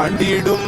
ஆண்டிடும்.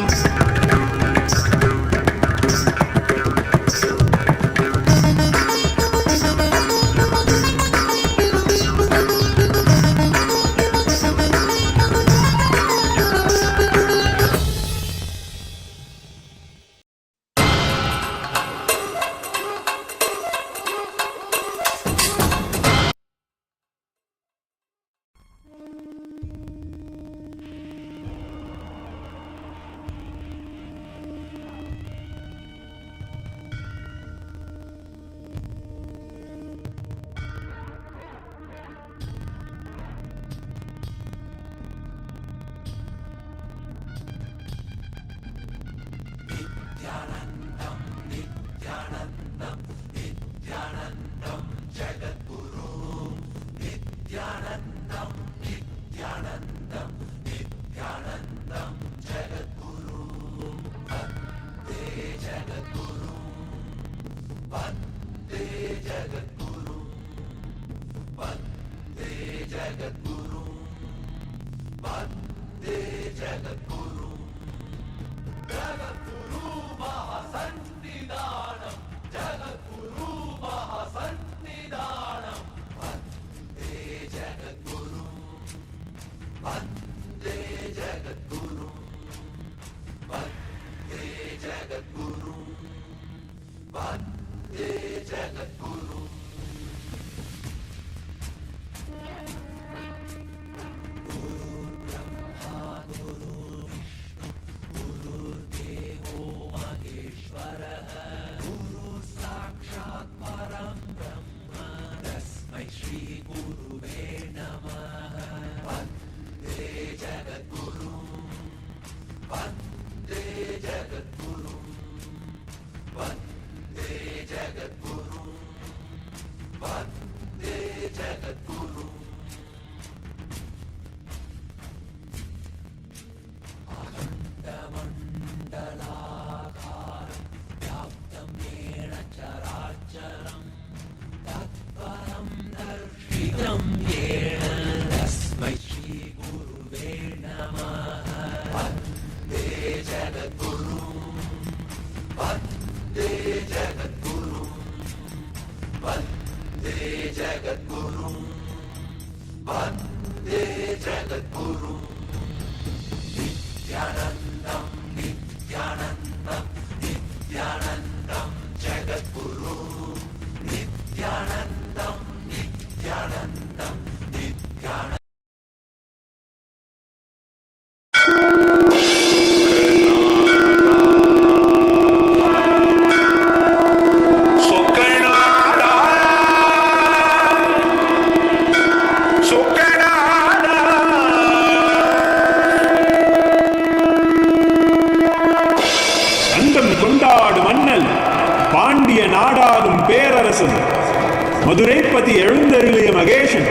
மதுரைப்பதி எழுந்தருளிய மகேஷன்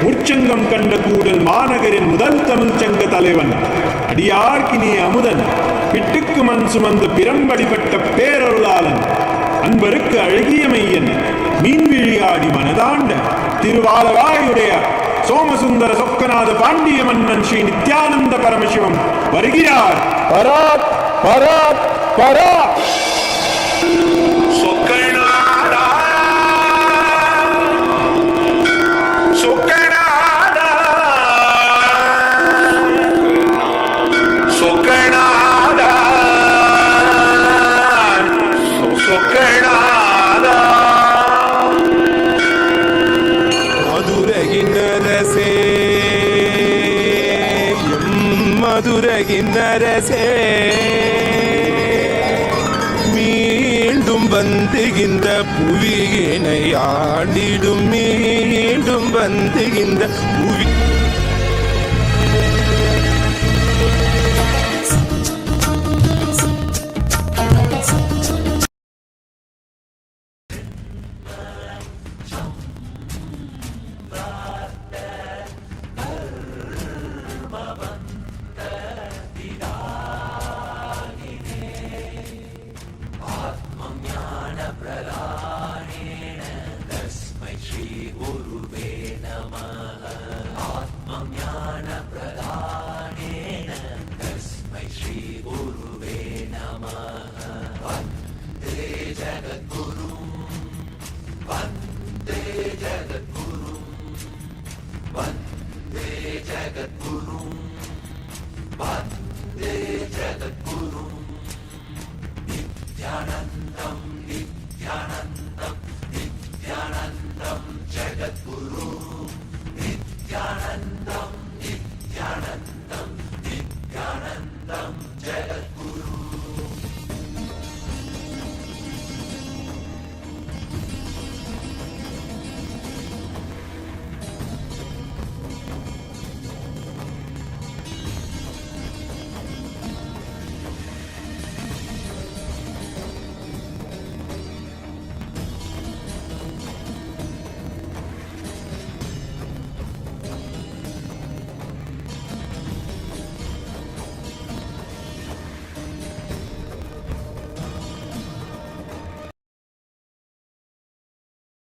முற்சங்கம் கண்ட கூடல் மாநகரின் முதல் தமிழ் சங்க தலைவன் அடியார்க்கினிய அமுதன் பிட்டுக்கு மண் சுமந்த பிரம்படிப்பட்ட பேரருளாளன் அன்பருக்கு அழகிய மையன் மீன்விழியாடி மனதாண்ட திருவாலவாயுடைய சோமசுந்தர சொக்கநாத பாண்டிய மன்னன் ஸ்ரீ நித்யானந்த பரமசிவம் வருகிறார். பராத் பராத் பராத். மதுரகின்னரசே மீண்டும் வந்துகின்ற புவியினை ஆண்டிடும் மீண்டும் வந்துகின்ற புவி Shri Guru Ve Namaha.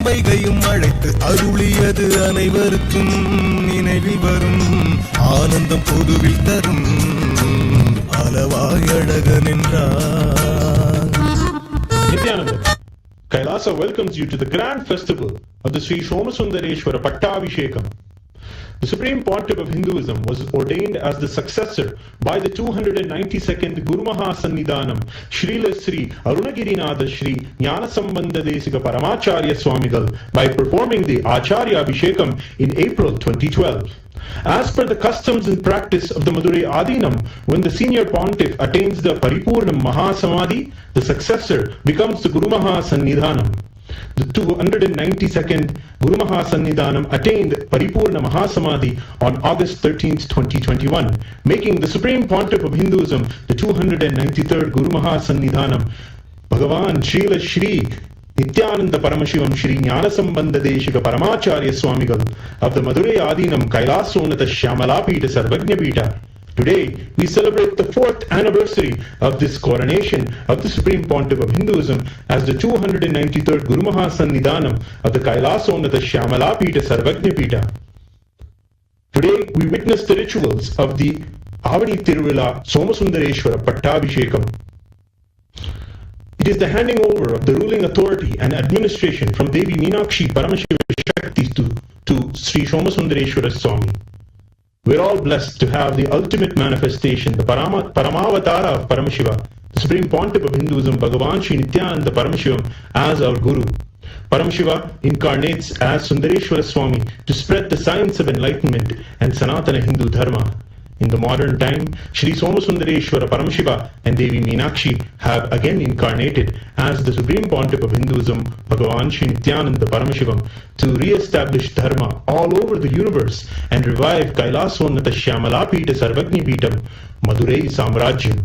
வைகையும் அழைத்து அருளியது அனைவருக்கும் நினைவில் வரும் ஆனந்தம் பொதுவில் தரும் அளவாய் அழகன் என்றார். Nithyananda, Kailasa welcomes you to the grand festival of the Sri Somasundareshwara Pattabishekam. The Supreme Pontiff of Hinduism was ordained as the successor by the 292nd Guru Mahasannidhanam Srila Sri Arunagirinatha Sri Jnanasambandadesika Paramacharya Swamigal by performing the Acharya Abhishekam in April 2012. As per the customs and practice of the Madurai Adinam, when the senior pontiff attains the Paripurnam Mahasamadhi, the successor becomes the Guru Mahasannidhanam. The 292nd Guru Mahasannidhanam attained Paripurna Mahasamadhi on August 13, 2021, making the Supreme Pontiff of Hinduism the 293rd Guru Mahasannidhanam, BHAGAVAN Srila Shri NITHYANANDA Paramashivam Shri Jnanasambandadeshika Paramacharya Swamigal of the Madurai Adinam Kailasonatha Shyamalapita Sarvajñapita. Today, we celebrate the 4th anniversary of this coronation of the Supreme Pontiff of Hinduism as the 293rd Guru Mahasannidhanam of the Kailasonatha Shyamalapita Sarvajñapita. Today, we witness the rituals of the Avani Tiruvila Somasundareshwara Pattabishekam. It is the handing over of the ruling authority and administration from Devi Meenakshi Paramashiva Shakti to Sri Somasundareshwara Swami. We're all blessed to have the ultimate manifestation, the Paramavatara of Paramashiva, the Supreme Pontiff of Hinduism, Bhagavan Sri Nityananda Paramashivam, as our Guru. Paramashiva incarnates as Sundareshwara Swami to spread the science of enlightenment and Sanatana Hindu Dharma. In the modern time, Sri Somasundareshwara Paramashiva and Devi Meenakshi have again incarnated as the Supreme Pontiff of Hinduism, Bhagavan Sri Nityananda Paramashivam, to re-establish Dharma all over the universe and revive Kailasonatha Shyamalapita Sarvajñapitam, Madurai Samrajyam.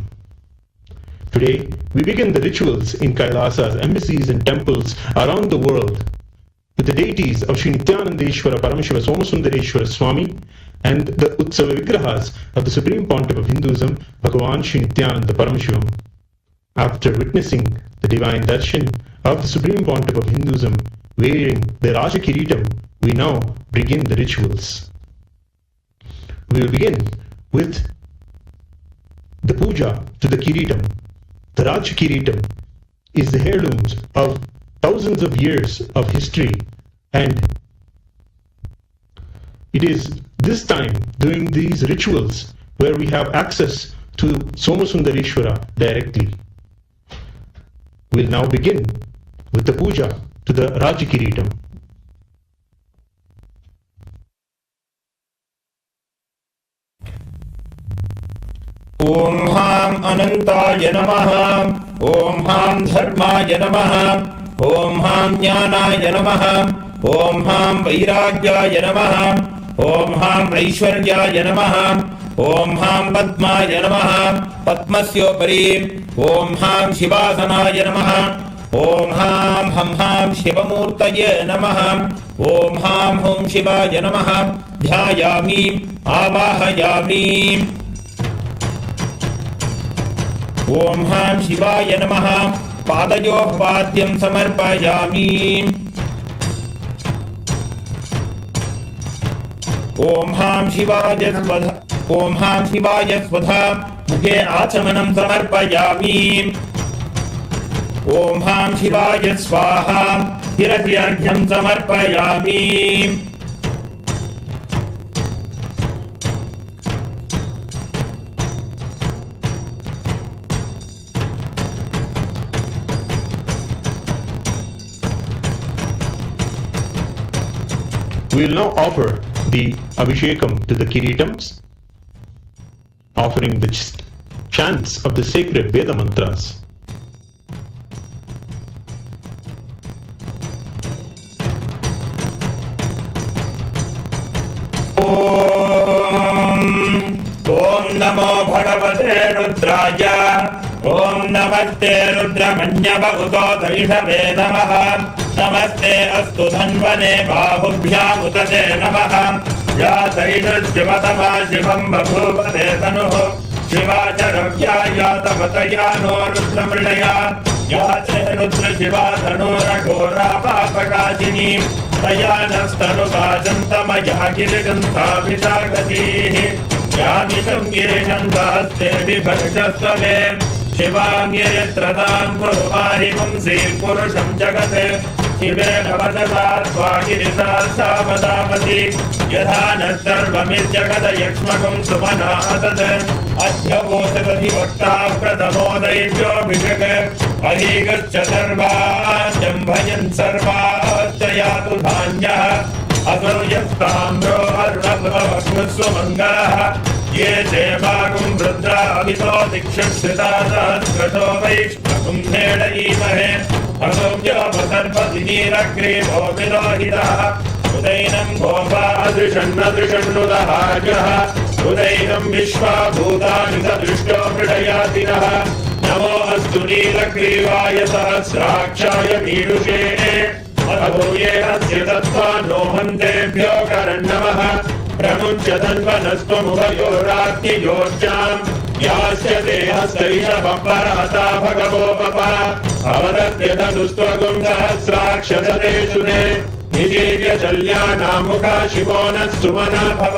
Today, we begin the rituals in Kailasa's embassies and temples around the world with the deities of Sri Nityanandeshwara Paramashiva Somasundareshwara Swami and the Utsava Vigrahas of the Supreme Pontiff of Hinduism, Bhagavan Sri Nityananda Paramashivam. After witnessing the divine Darshan of the Supreme Pontiff of Hinduism wearing the Raja Kiritam, we now begin the rituals. We will begin with the puja to the Kiritam. The Raja Kiritam is the heirlooms of thousands of years of history, and it is this time during these rituals where we have access to Somasundareshwara directly. We'll now begin with the puja to the Raja Kiritam. Om Ham Anantaya Namaha, Om Ham Dharmaya Namaha, Om Ham Jnanaya Namaha, Om Ham Vairagyaya Namaha, Om Ham Aishwaryaya Namaha, Om Ham Padmaya Namaha, Padmasyopari, Om Ham Shivasanaya Namaha, Om Ham Ham Shivamurtaye Namaha, Om Ham Hum Shivaya Namaha, Dhyayami, Avahayami. Om Ham Shivaya Namaha, Padayoh Padyam Samarpayami. Om Ham Shivaya Svadha, Om Ham Shivaya Svadha, मुखे आचमनं समर्पयामि। ॐ हां शिवाय स्वाहा। हिरण्यर्घ्यं समर्पयामि। We will now offer the Abhishekam to the Kiritams, offering the chants of the sacred Veda mantras. ॐ नमो भगवते रुद्राय। ॐ नमस्ते रुद्रमन्यवहुतो दैषवे नमः। नमस्ते अस्तु धन्वने बाहुभ्यामुतते नमः। या दैषशिवतमा शिवं बभूवते तनुः। शिवा च रव्या या तपतया नो रुद्रमृडया। या च रुद्रशिवा तनोरघोरा पापकाशिनी। तया नस्तनुकाशन्तमया गिरिगन्ताभिषागतीः। यामिषं गिरिशन्तास्ते विभर्षस्वमे। शिवाङ्गिरित्रतां कुर्वारि पुंसीं पुरुषं जगत्। शिवेन वदसा स्वागिरिसावदामति। यथा न सर्वमिर्जगदयक्ष्मकं सुमना तत्। अध्यवोषदधिवक्ता प्रथमो दैव्योऽभिषक्। अहीगश्च सर्वाद्यं भयन् सर्वाश्च यातु धान्यः। असौ यस्ताम्रो अर्वभवस्वमङ्गलः। ये चेवागुं रुद्राभितो दिक्षुश्रिता सहस्रशो वैष्णवं भेडयीमहे। असौ व्योमसर्पतिनीरग्रीवो विलोहितः। उदैनं गोपादृशन्नदृशन्नुदहाजः। उदैनं विश्वा भूतानि सदृष्टो मृडयातिनः। नमो अस्तु नीलग्रीवाय सहस्राक्षाय मीडुषे। अभूये अस्य तत्त्वा नो हन्तेभ्यो करन्नमः। प्रमुच्य धन्वनस्त्वमुभयोराज्ञयोर्जाम्। यास्य देहस्तैषवपराता भगवोपप। अवदत्य धनुस्त्वगुं सहस्राक्षसतेषु ते। निजीर्य शल्यानामुखा शिवो नः सुमना भव।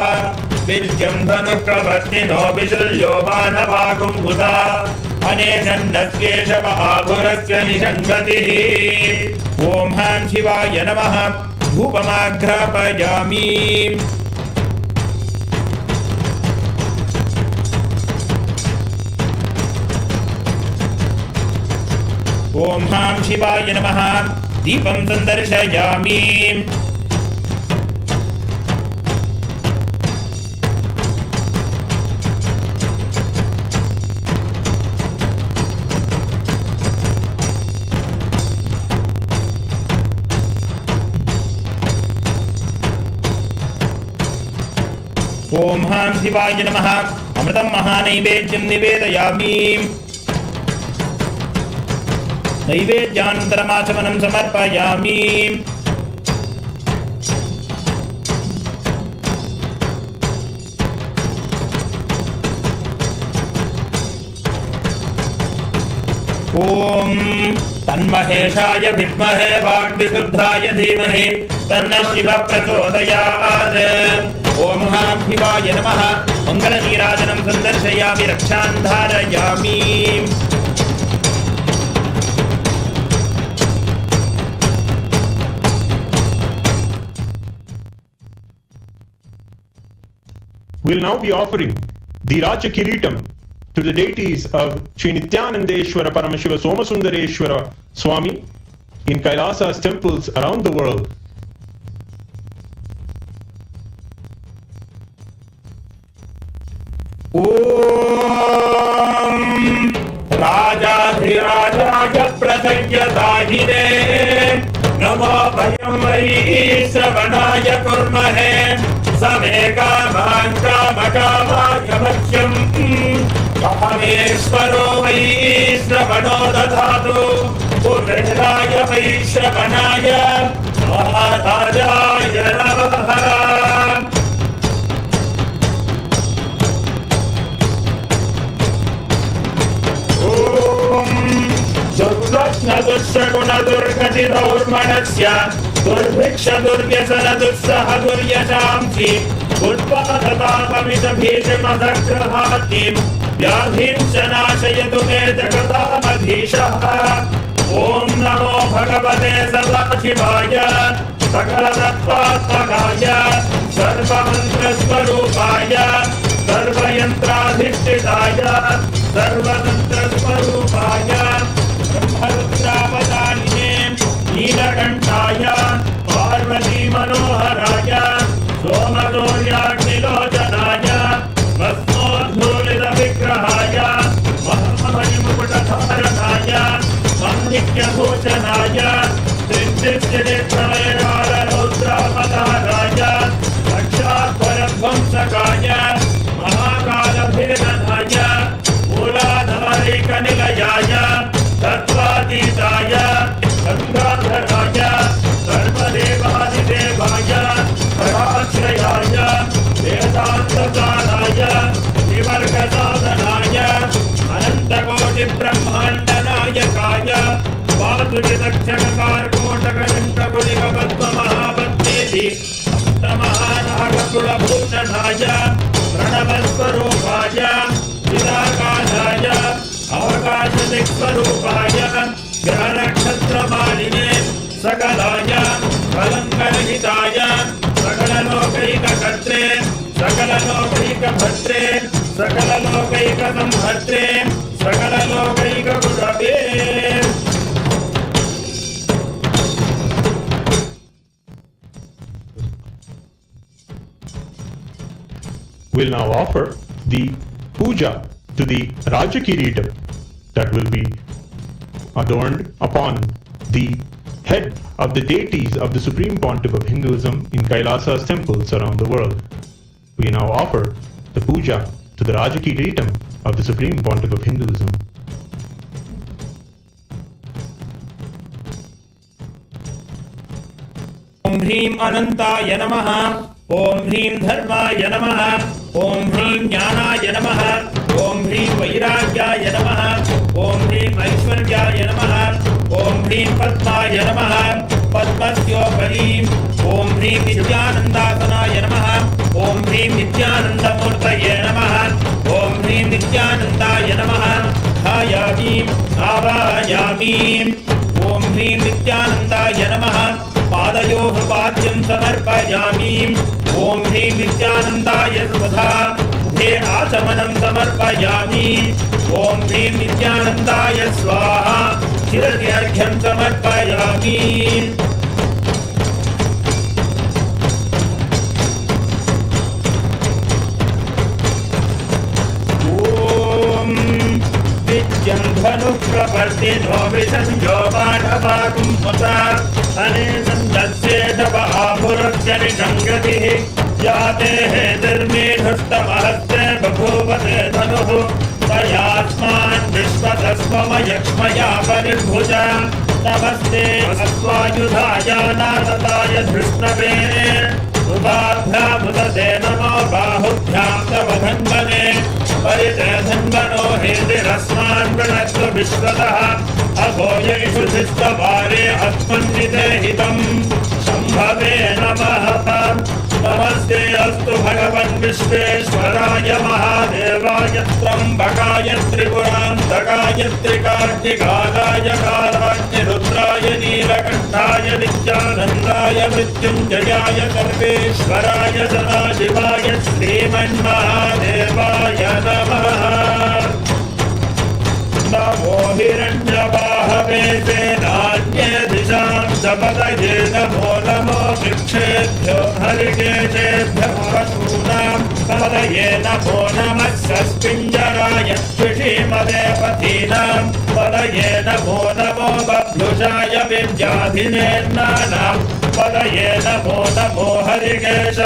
विद्यं धनुप्रवर्तिनो विशल्यो मानवागुम्भुता। अनेशन्नस्येषव आभुरस्य निषङ्गतिः। ॐ हां शिवाय नमः। धूपमाघ्रापयामि। ॐ हां शिवाय नमः। दीपं सन्दर्शयामि। ॐ हां शिवाय नमः। अमृतं महानैवेद्यं निवेदयामि। नैवेद्यानन्तरमाचमनं समर्पयामि। ॐ तन्महेशाय विद्महे वाग्विशुद्धाय धीमहि तन्नः शिवः प्रचोदयात्। ॐ हां शिवाय नमः। मङ्गलनीराजनं सन्दर्शयामि। रक्षां धारयामि। We will now be offering the Raja Kiritam to the deities of Sri NITHYANANDeshwara Paramashiva Somasundareshwara Swami in Kailasa's temples around the world. ॐ राजाधिराजाय प्रसज्यताहिने नमो वयं वै श्रवणाय कुर्महे। समे कामान् कामकामाय मह्यम्। कामेश्वरो वै श्रवणो दधातु। पुरुषाय वै श्रवणाय महाराजाय नमः। दुर्गुणदुर्गतिदौर्मणस्य दुर्भिक्षदुर्व्यसनदुस्सह दुर्यशांसि उत्पादतापमितभीषमदग्रहातिम् व्याधिं च नाशयतु मे जगतामधीशः ॐ नमो भगवते सदाशिवाय सकलतत्त्वात्मकाय सर्वमन्त्रस्वरूपाय सर्वयन्त्राधिष्ठिताय सर्वतन्त्रस्वरूपाय ब्रह्मरुद्रावतारिणे नीलकण्ठाय पार्वती मनोहराय सोमसूर्याग्निलोचनाय भस्मोद्धूलितविग्रहाय महामणिमुकुटधारणाय माणिक्यभूषणाय त्रिचित्तिप्रलयकालरौद्रावताराय साक्षात्परध्वंसकाय महाकालभेदनाय मूलाधारैकनिलयाय तत्त्वातीताय गङ्गाधराय सर्वदेवादिदेवाय पराश्रयाय वेदान्तसाराय विवर्गसाधनाय अनन्तकोटिब्रह्माण्डनायकाय वासुचिदक्षणकारकोटकण्ठकुलिकपद्ममहापद्मेति सप्तमहानागकुलभूषणाय प्रणवस्वरूपाय चिदाकाशाय अवकाशदिक्स्वरूपाय ग्रहनक्षत्रमालिने सकलाय कलङ्करहिताय सकललोकैककर्त्रे सकललोकैकभर्त्रे सकललोकैकसंहर्त्रे सकललोकैकगुरवे We'll now offer the puja to the Rajakiritam that will be adorned upon the head of the deities of the Supreme Pontiff of Hinduism in Kailasa's temples around the world. We now offer the puja to the Rajakiritam of the Supreme Pontiff of Hinduism. ॐ ह्रीं अनन्ताय नमः ॐ ह्रीं धर्माय नमः ॐ ह्रीं ज्ञानाय नमः ॐ ह्रीं वैराग्याय नमः ॐ ह्रीं ऐश्वर्याय नमः ॐ ह्रीं पद्माय नमः पद्मस्योपरि ॐ ह्रीं नित्यानन्दासनाय नमः ॐ ह्रीं नित्यानन्दमूर्तये नमः ॐ ह्रीं नित्यानन्दाय नमः ध्यायामि आवाहयामि ॐ ह्रीं नित्यानन्दाय नमः पादयोः पाद्यं समर्पयामि ॐ ह्रीं नित्यानन्दाय स्वधा मुखे आचमनं समर्पयामि ॐ ह्रीं नित्यानन्दाय स्वाहा शिरस्यर्घ्यं समर्पयामि ॐ धनुः प्रवर्तिनो विसंजो बाणवाकुं मुता अनेनं दस्येदव आपुरस्य निषङ्गतिः याते हेतिर्मेधस्तमहस्ते बभूवते धनुः तयास्मान् विश्वतस्वमयक्ष्मया परिभुज नमस्ते अस्वायुधाय नारदाय धृष्णवे उभाभ्यामुदते नमो बाहुभ्यां तव धन्वने परिते धन्वनो हेतिरस्मान् वृणस्व विश्वतः अभोजयिषु शिष्टवारे अस्मन्निते हितम् शम्भवे नमः नमस्ते अस्तु भगवन् विश्वेश्वराय महादेवाय त्र्यम्बकाय त्रिपुरान्तकाय त्रिकार्तिकालाय कालाग्निरुद्राय नीलकण्ठाय नित्यानन्दाय मृत्युञ्जयाय सर्वेश्वराय सदाशिवाय श्रीमन्महादेवाय नमः नमो हिरण्यवाहवे सेनान्ये दिशां सपदये नमो नमो वृक्षेभ्यो हरिकेशेभ्यो पशूनां पदये नमो नमः सस्पिञ्जराय द्विषीमदे पथीनां पदये नमो नमो बभ्युषाय विद्याधिनेन्नानां पदये नमो नमो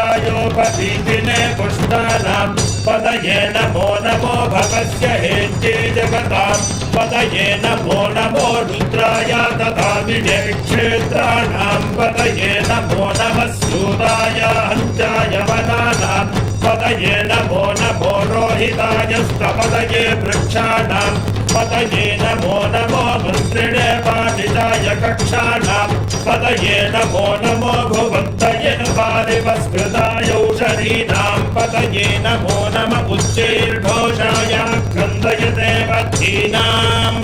हरिकेशायोपदीपिने पुष्टानां पदये नमो नमो भवस्य हेत्ये जगतां पदये नमो नमो रुद्राय तथा विजयक्षेत्राणां पदये नमो नमः सूताय हन्ताय वनानां पदये नमो नमो रोहिताय स्तपदये वृक्षाणां पतये नमो नमो मन्त्रिणे पाठिताय कक्षाणां पतये नमो नमो भुवन्तये पारिवस्कृताय औषधीनां पतये नमो नम उच्चैर्घोषाय क्रन्दयते वद्धीनाम्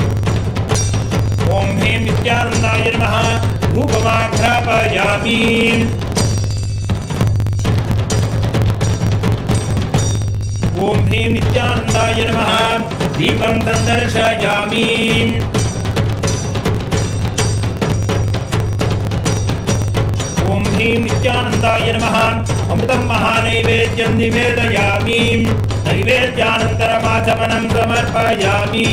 ॐ ह्रीं नित्यानन्दाय नमः धूपमाघ्रापयामि ॐ ह्रीं नित्यानन्दाय नमः दीपं दर्शयामि ॐ ह्रीं नित्यानन्दाय नमः अमृतं महानैवेद्यं निवेदयामि नैवेद्यानन्तरमाचमनं समर्पयामि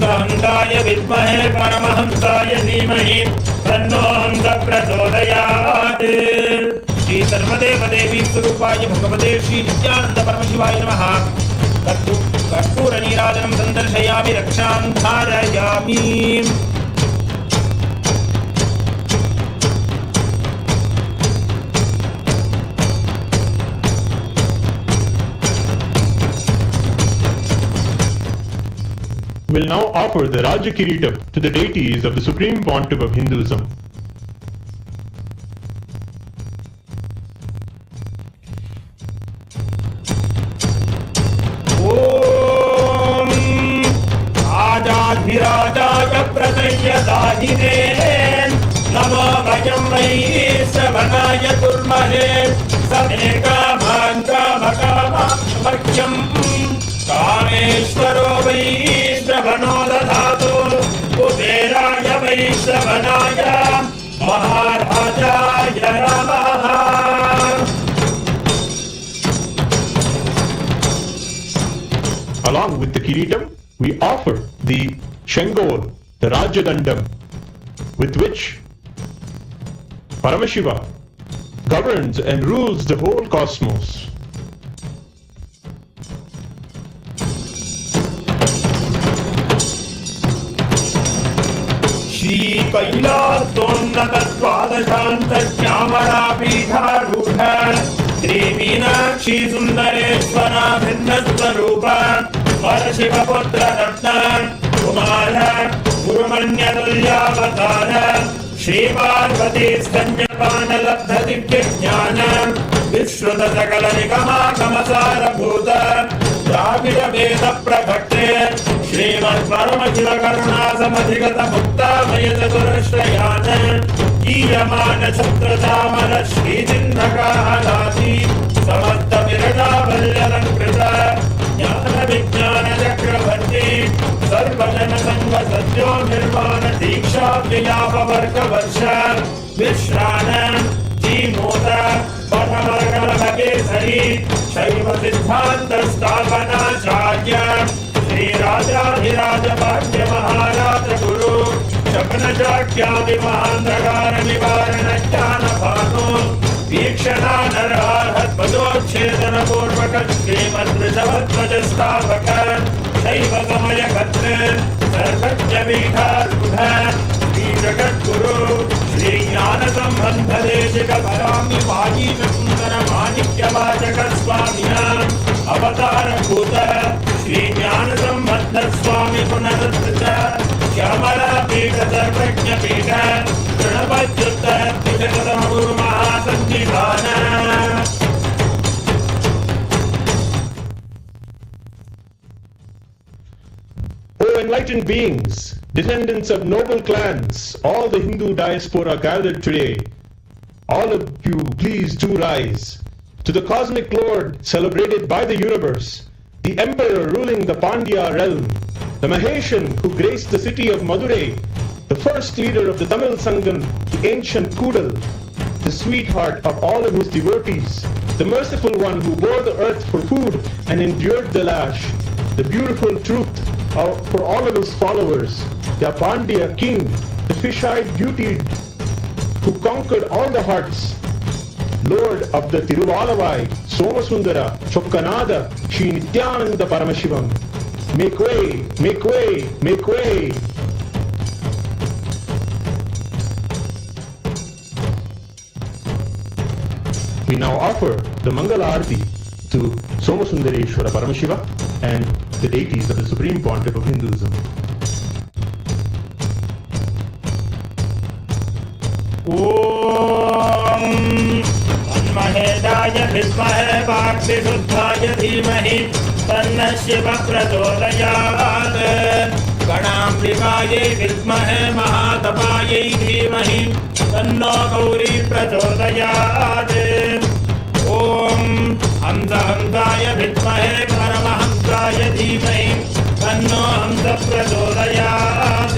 हंसाय विद्महे परमहंसाय धीमहि तन्नो हंस प्रचोदयात्। श्री सर्वदेव देवी स्वरूपाय भगवते श्री नित्यानंद परमशिवाय नमः। कर्पूर नीराजनं संदर्शयामि रक्षां धारयामि। Will now offer the Raja Kiritam to the deities of the Supreme Pontiff of Hinduism. Om Adadhirajaya Pratayadahine Namo Vayam Vaishravanaya Kurmane Sameka Mankamaka Vakyam Kameshwaro Vaishravano Dadhato Kuberaya Vaishravanaya Maharajaya Namaha. Along with the Kiritam, we offer the Shengol, the Rajadandam, with which Paramashiva governs and rules the whole cosmos. Shri Kailasonnatadvadashantachyamarapeedharudha Triveenakshi Sundareshwara Bhinnaswarupa Parashivaputra Ratna Kumara Gurumanyatulyavatara Shri Parvati Stanyapana Labdha Divyajnana Vishruta Sakala Nikama Kamasara Bhuta Dravida Veda Prabhakte Srimad Paramashiva Karuna Samadhigata Mukta Mayata Durashrayana Iyamana Chatra Dhamara Shri Jindhaka Halati Samadha Virada Valyalankrita Jnana Vijnana Chakravarti Sarvajana Sangha Satyo Nirvana Diksha Vyayapa Varga Varsha Vishrana Jimota Pattabishekam Bhagesari Shaiva Siddhanta Sthavana Charya Shri Radhiraja Bhagya Maharaja Guru Shapna Shakyadi Mahandragara Nivarana Jnana Bhano Vikshana Nararhat Padochedana Purvaka Srimad Vrishabhadvaja Stavaka Shaiva Samaya Katra Sarvajya Vidharudha Shri Jagat Guru Shri Jnana Sambandha Deshika Parami Pajita Sundara Manikya Vajaka Swamina Avatara Bhuta Shri Jnana Sambandha Swami Punaratrita Shyamala Pita Sarvajna Pita Pranabhajuta Pitatam Guru Mahasannidhana. O enlightened beings, descendants of noble clans, all the Hindu diaspora gathered today, all of you please do rise to the cosmic Lord celebrated by the universe, the emperor ruling the Pandya realm, the Maheshan who graced the city of Madurai, the first leader of the Tamil Sangam, the ancient Kudal, the sweetheart of all of his devotees, the merciful one who bore the earth for food and endured the lash, the beautiful truth for all of his followers, the Pandya king, the fish-eyed beauty who conquered all the hearts, Lord of the Tiruvalavai, Somasundara, Chokkanada, Shri Nityananda Paramashivam. Make way, make way, make way. We now offer the Mangala Arati to Somasundareshwara Paramashiva and the deities of the Supreme Pontiff of Hinduism. Om Tanmahedaya Vidmahe Bhakti-Shuddhaya Dhimahi Tanna Shiva Prachodayat Ganamrikaye Vidmahe Mahatapaye Dhimahi Tanno Gauri Prachodayat Om Hamsa-Hamsaya Vidmahe Paramahamsaya Dhimahi Tanno Hamsa Prachodayat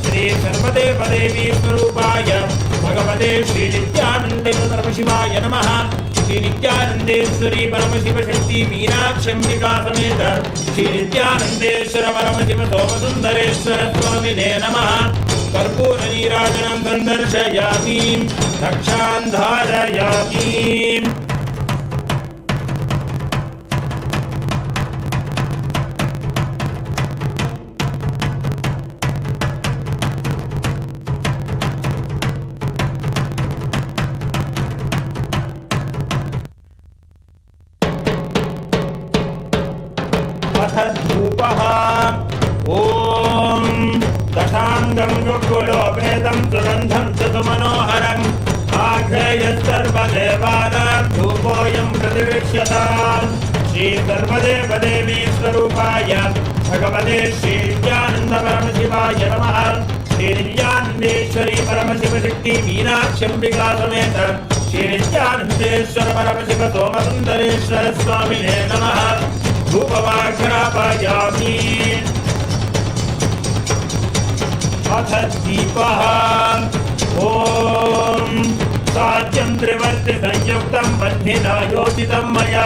Shri Sarvadeva Devi Swarupaya Bhagavate Shri Nityanande Paramashivaya Namaha Shri Nityanandeswari Paramashiva Shakti Meenakshambika Sameta Shri Nityanandeswara Paramashiva Somasundareshwara Swamine Namaha Karpura Nirajanam Sandarshayami Rakshandharayami Om Dashangam Gukulo Vedam Sugandham Chatumanoharam Aghayat Sarvadevanam Dhupoyam Prativishyataam Shri Sarvadeva Devi Swarupaya Bhagavate Shri Nityananda Paramashivaya Namaha Shri Nityanandeshwari Paramashiva Shakti Meenakshambika Sameta Shri Nityanandeshwara Paramashiva Somasundareshwara Swamine Namaha Dhupavakhrapayami अथ दीपः ॐ साध्यं त्रिवर्ति संयुक्तं बन्धिना योजितं मया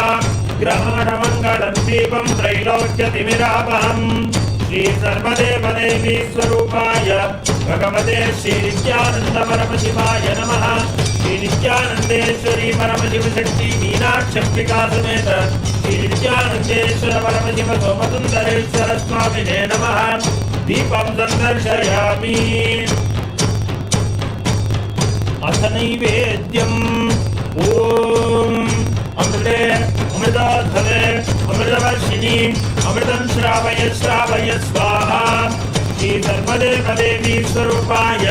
ग्रहाणमङ्गलं दीपं त्रैलोक्यतिमिरापहम् श्री सर्वदेव देवी स्वरूपाय भगवते श्री नित्यानन्द परमशिवाय नमः श्री नित्यानन्देश्वरी परमशिव शक्ति मीनाक्षम्बिका समेत श्री नित्यानन्देश्वर परमशिव सोमसुन्दरेश्वर स्वामिने नमः दीपं संदर्शयामि अथ नैवेद्यम् ॐ अमृते अमृताधवे अमृतवर्षिणि अमृतं श्रावय श्रावय स्वाहा श्री सर्वदेव देवी स्वरूपाय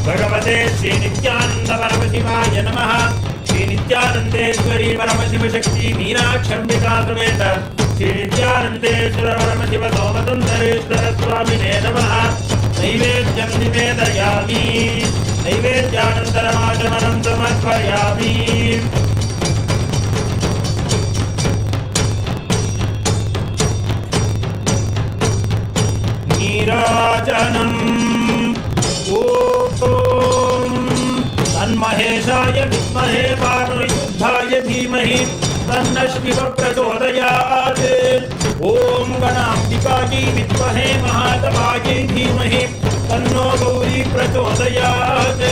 भगवते श्री नित्यानन्द परमशिवाय नमः श्री नित्यानन्देश्वरी परमशिव शक्ति मीनाक्षम्बिका समेत श्री नित्यानन्देश्वर परमशिव सोमसुन्दरेश्वर स्वामिने नमः नैवेद्यं निवेदयामि नैवेद्यानन्तरमाचमनं समर्पयामि नीराजनम् ॐ तन्महेशाय विद्महे पार्वतीयुद्धाय धीमहि तन्नः शिवः प्रचोदयात् ॐ गणाम्बिकायै विद्महे महातपायै धीमहि तन्नो गौरी प्रचोदयात्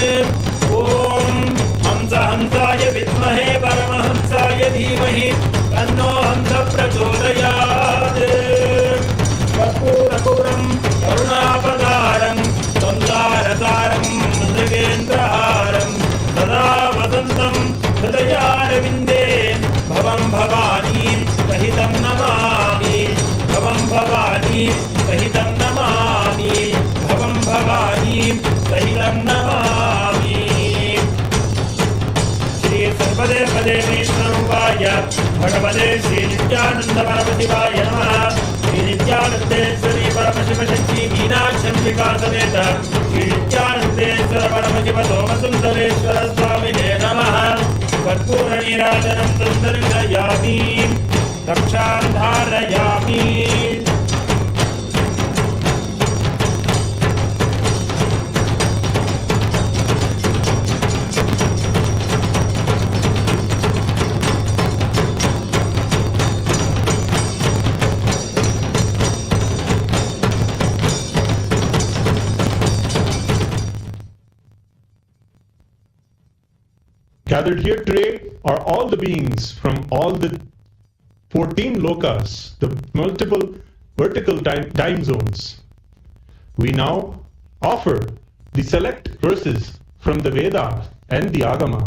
ॐ हंसाय विद्महे परमहंसाय धीमहि तन्नो हंस प्रचोदयात् कर्पूरपूरं करुणापकारं संसारसारं मृगेन्द्रहारं सदा वसन्तं हृदयारविन्दे भवं भवानी सहितं नमामि भवं भवानी सहितं नमामि भवं भवानी सहितं नमामि श्री सर्वदेव देवी स्वरूपाय भगवते श्री नित्यानन्द परमशिवाय नमः श्री नित्यानन्देश्वरी परमशिव शक्ति मीनाक्षम्बिका समेत श्री नित्यानन्देश्वर परमशिव सोमसुन्दरेश्वर स्वामिने नमः कर्पूरनीराजनं संदर्शयामि रक्षां धारयामि Gathered here today are all the beings from all the 14 lokas, the multiple vertical time zones. We now offer the select verses from the Veda and the Agama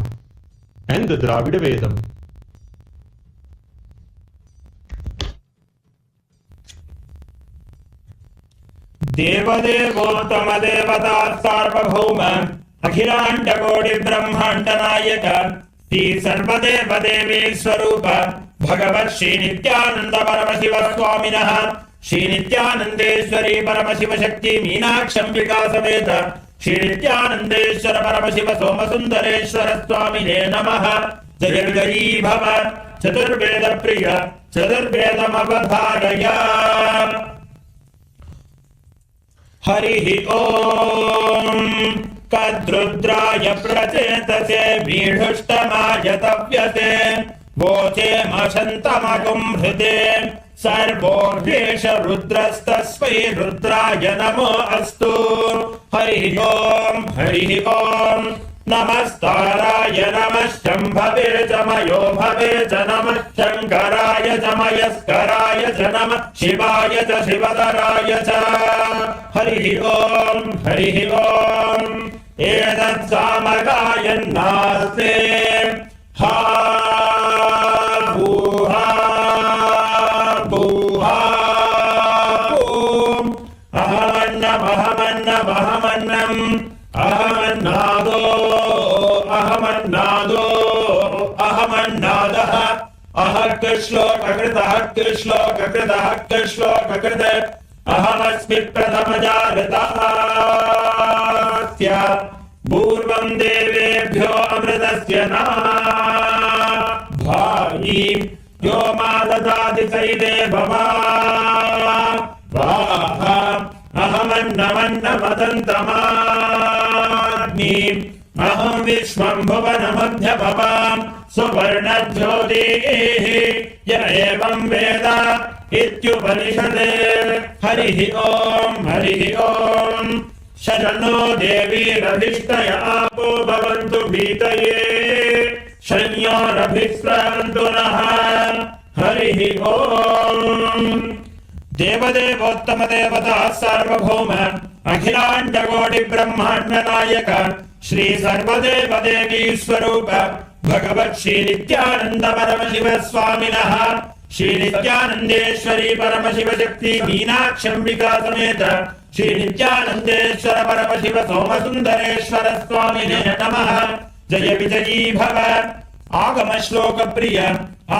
and the Dravida Vedam. देवदेवोत्तम देवता सार्वभौम अखिलांड कोटि ब्रह्मांड नायक श्री सर्वदेव देवी स्वरूप भगवत् श्री नित्यानंद परमशिव स्वामिनः श्री नित्यानंदेश्वरी परमशिव शक्ति मीनाक्षंबिका समेत श्री नित्यानंदेश्वर परमशिव सोमसुंदरेश्वर स्वामिने नमः। जय विजयी भव चतुर्वेद प्रिय चतुर्वेदमवधारय। हरिः ओम कद्रुद्राय प्रचेतसे मीढुष्टमाय तव्यसे वोचे मशन्तमगुं हृदे सर्वोर्वेश रुद्रस्तस्मै रुद्राय नमो अस्तु। हरिः ओम नमस्ताराय नमः शम्भवे च मयो भवे च नमः शङ्कराय च मयस्कराय च नमः शिवाय च शिवतराय च। हरिः ओम एतत् सामगायन्नास्ते हा भूहा भूहा भूम् अहमन्नम् अहमन्नादः कृश्लोककृत अहमस्मि प्रथमजागृतः पूर्वं देवेभ्यो अमृतस्य न भाई यो मा ददाति सैदेवमाः अहमन्नमन्नमदन्तमाग्नि अहं विश्वं भुवनमध्यभवां सुवर्णज्योतिः य एवं वेद इत्युपनिषदे। हरिः ओम शरणो देवीरभिष्टय आपो भवन्तु भीतये शन्योरभिस्रवन्तु नः। हरिः ओम देवदेवोत्तम देवता सार्वभौम अखिलांड कोटि ब्रह्मांड नायक श्री सर्वदेव देवी स्वरूप भगवत् श्री नित्यानंद परमशिव स्वामिनः श्री नित्यानंदेश्वरी परमशिव शक्ति मीनाक्षंबिका समेत श्री नित्यानंदेश्वर परमशिव सोमसुंदरेश्वर स्वामिने नमः। जय विजयी भव आगम श्लोक प्रिय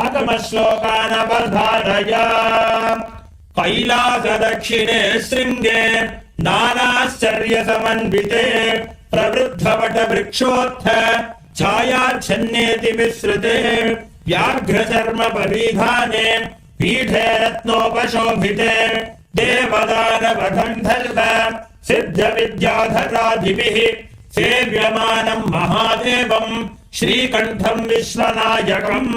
आगम श्लोकानवधारय। कैलास दक्षिणे शृंगे नानाश्चर्य समन्विते प्रवृद्धवट वृक्षोत्थ छायाच्छन्नेति विसृते व्याघ्रचर्म परिधाने पीठे रत्नोपशोभिते देवदानव गन्धर्व सिद्ध विद्याधराधिभिः सेव्यमानं महादेवं श्रीकण्ठं विश्वनायकम्।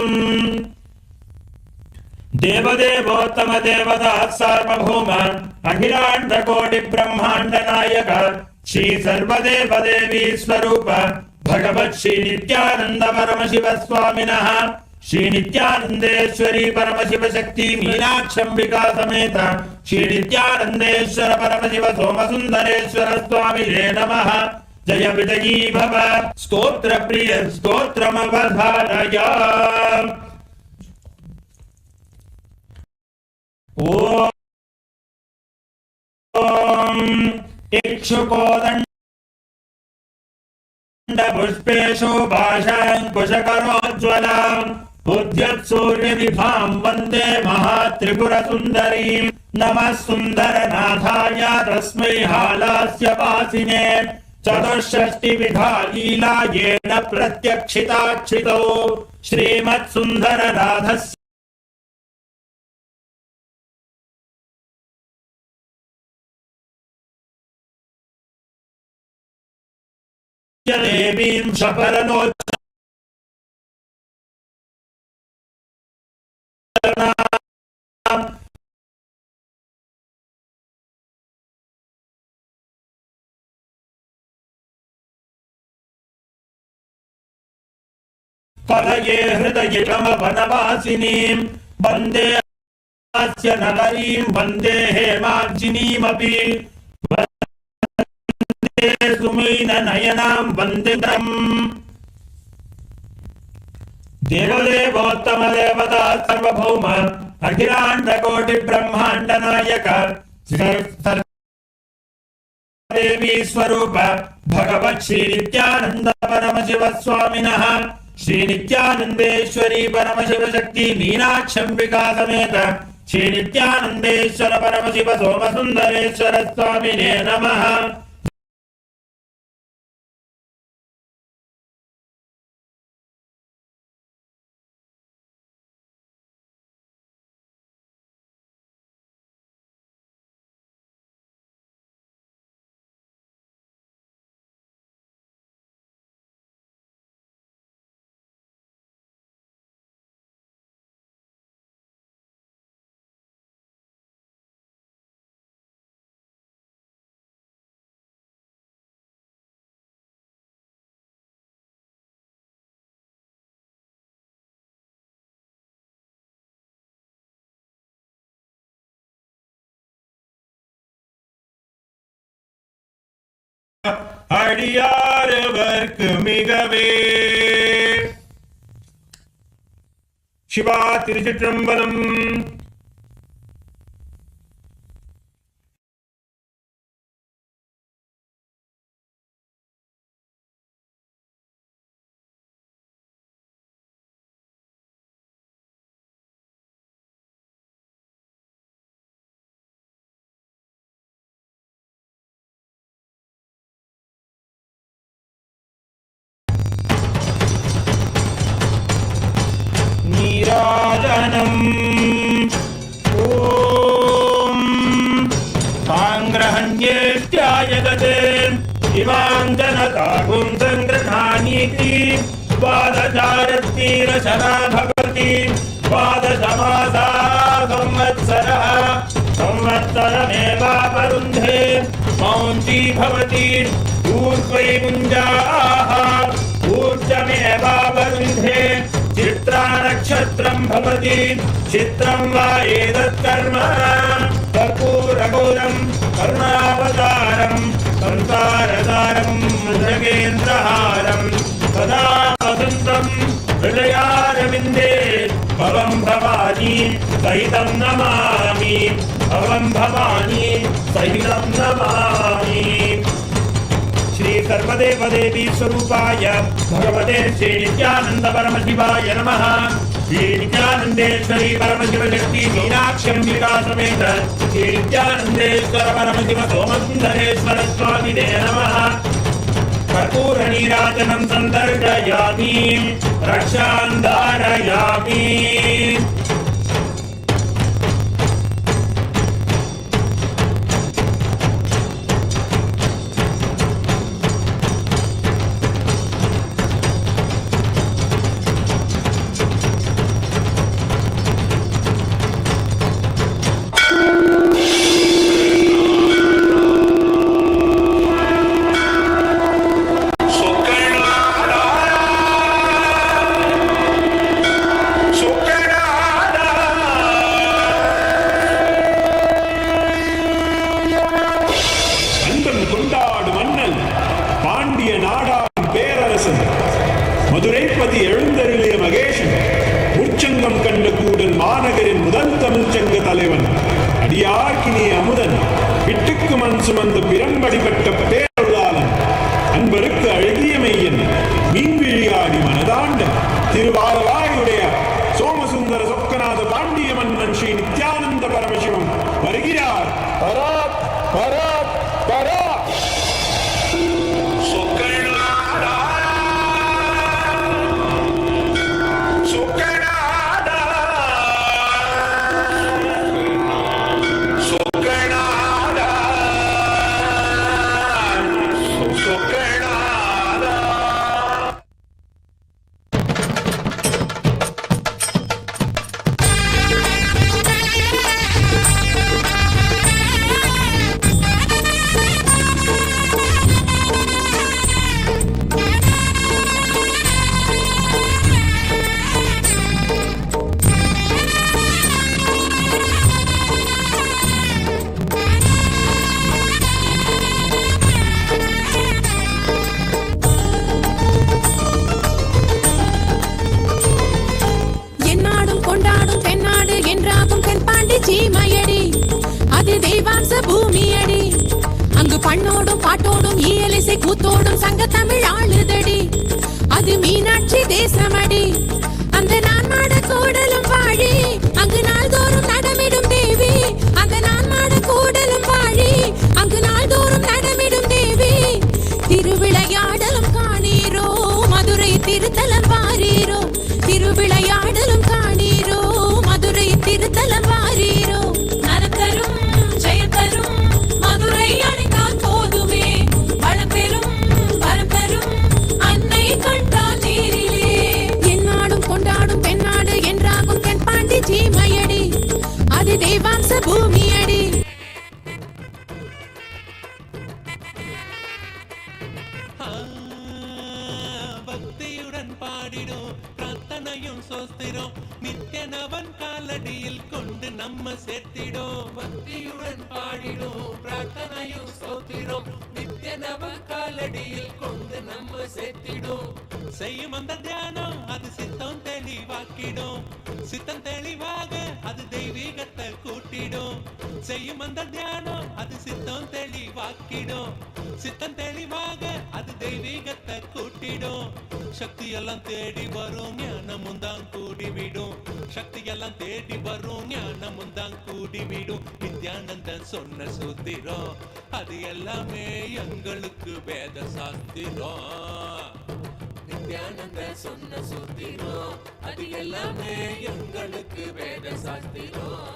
देवदेवोत्तम देवता सार्वभौम अखिलांड कोटि ब्रह्मांड नायक श्री सर्वदेव देवी स्वरूप भगवत् श्री नित्यानंद परमशिव स्वामिनः श्री नित्यानंदेश्वरी परमशिव शक्ति मीनाक्षंबिका समेत श्री नित्यानंदेश्वर परमशिव सोमसुंदरेश्वर स्वामिने नमः। जय विजयी भव स्तोत्र प्रिय स्तोत्रमवधारय। ओम इक्षुकोदंड पुष्पेशो भाषांकुशकरोज्ज्वलाम् उद्यत् सूर्यविभां वन्दे महात्रिपुरसुन्दरीं नमः सुन्दरनाथाय तस्मै हालास्य वासिने चतुष्षष्टिविधा लीला येन प्रत्यक्षिताक्षितौ श्रीमत्सुन्दरनाथस्य देवीं शपरलोचना कलये हृदयिकम वनवासिनीं वन्दे अस्य नगरीं वन्दे हेमार्जिनीमपि वन्दे सुमीन नयनां वन्दितम् देवदेवोत्तम देवता सर्वभौम अखिलांड कोटि ब्रह्मांड नायक देवी स्वरूप भगवत् श्री नित्यानंद परमशिव स्वामिनः श्री नित्यानंदेश्वरी परमशिव शक्ति मीनाक्षंबिका समेत श्री नित्यानंदेश्वर परमशिव सोमसुंदरेश्वर स्वामिने नमः। அடியாரவர்க்கு மிகவே சிவா திருச்சிற்றம்பலம். நீராஜனம் ஓம் சாங்கிரஹண்யேத்யாயததே இமாஞ்சனதாகும் சங்கிரஹானீதி பாதசாரத்தீரசனா பவதி பாதசமாசா சம்வத்சரः संवत्सरमेवावरुन्धे मौन्ती भवति ऊर्ध्वै मुञ्जाः ऊर्जमेवावरुन्धे चित्रा नक्षत्रं भवति चित्रं वा एतत्कर्म कर्पूरगौरं करुणावतारं संसारसारं मृगेन्द्रहारं सदा वसन्तं हृदयारविन्दे भवं भवानी सहितं नमामि भवं भवानी सहितं नमामि। श्री सर्वदेव देवी स्वरूपाय भगवते श्री नित्यानंद परमशिवाय नमः। श्री नित्यानंदेश्वरी परमशिव शक्ति मीनाक्षंबिका समेत श्री नित्यानंदेश्वर परमशिव सोमसुंदरेश्वर स्वामिने नमः। कर्पूर नीराजनं संदर्शयामि रक्षां धारयामि। மதுரைப்பதி எழுந்தருளிய மகேஷன் உற்சங்கம் கண்ட கூடன் மாநகரின் முதல் தமிழ்ச்சங்க தலைவன் அடியார்க்கினி அமுதன் விட்டுக்கு மண் சுமந்த பிரம்படிப்பட்ட பேரருளாளன் அன்பருக்கு அழகிய மெய்யன் மீன்விழியாடி மனதாண்ட திருவாரவாயுடைய சோமசுந்தர சொக்கநாத பாண்டிய மன்னன் ஸ்ரீ நித்யானந்த பரமசிவம் வருகிறார். பராத் பராத் பராத் கூத்தோடும் சங்க தமிழ் ஆளுதடி, அது மீனாட்சி தேசமடி. அந்த நான் மாட கூடலும் வாழி, அங்கு நாள்தோறும் நடமிடும் தேவி. அந்த நான் மாட கூடலும் வாழி, அங்கு நாள்தோறும் நடமிடும் தேவி. திருவிளையாடலும் காணீரோ, மதுரை திருத்தலம் வாரீரோ. திருவிளையாடலும் காணீரோ, மதுரை திருத்தலம் வாரீரோ. நரத்தரும் ஜெயத்தரும் மதுரை அடைந்தால் போதுமே, வளப்பெரும் வரப்பெரும் அன்னை கண்டால் நீரிலே. எந்நாடும் கொண்டாடும் தென்னாடு என்றாகும் தென்பாண்டி சீமையடி, அது தேவாம்ச பூமியடி. பக்தியுடன் பாடிடும் பிரார்த்தனையும் சோஸ்திரம், நித்யனவன் காலடியில் கொண்டு நம்ம சேர்த்திடும். பக்தியுடன் பாடிடும் பிரார்த்தனையும் சோஸ்திரம், நித்யனவன் காலடியில் கொண்டு நம்ம சேர்த்திடும். செய்யும் அந்த தியானம் அது சித்தம் தெளிவாக்கிடும், சித்தம் தெளிவாக அது தெய்வீகத்தை கூட்டிடும். செய்யும் அந்த தியானம் அது சித்தம் தெளிவாக்கிடும், சித்தம் தெளிவாக அது தெய்வீகத்தை கூட்டிடும். சக்தி எல்லாம் தேடி வரும், ஞானமும் தான் கூடிவிடும். சக்தி எல்லாம் தேடி வரும், ஞானமும் தான் கூடிவிடும். நித்யானந்தன் சொன்ன சூத்திரம் அது எல்லாமே எங்களுக்கு வேத சாஸ்திரம். நித்யானந்த சொன்ன சூத்திரம் அது எல்லாமே எங்களுக்கு வேத சாஸ்திரம்.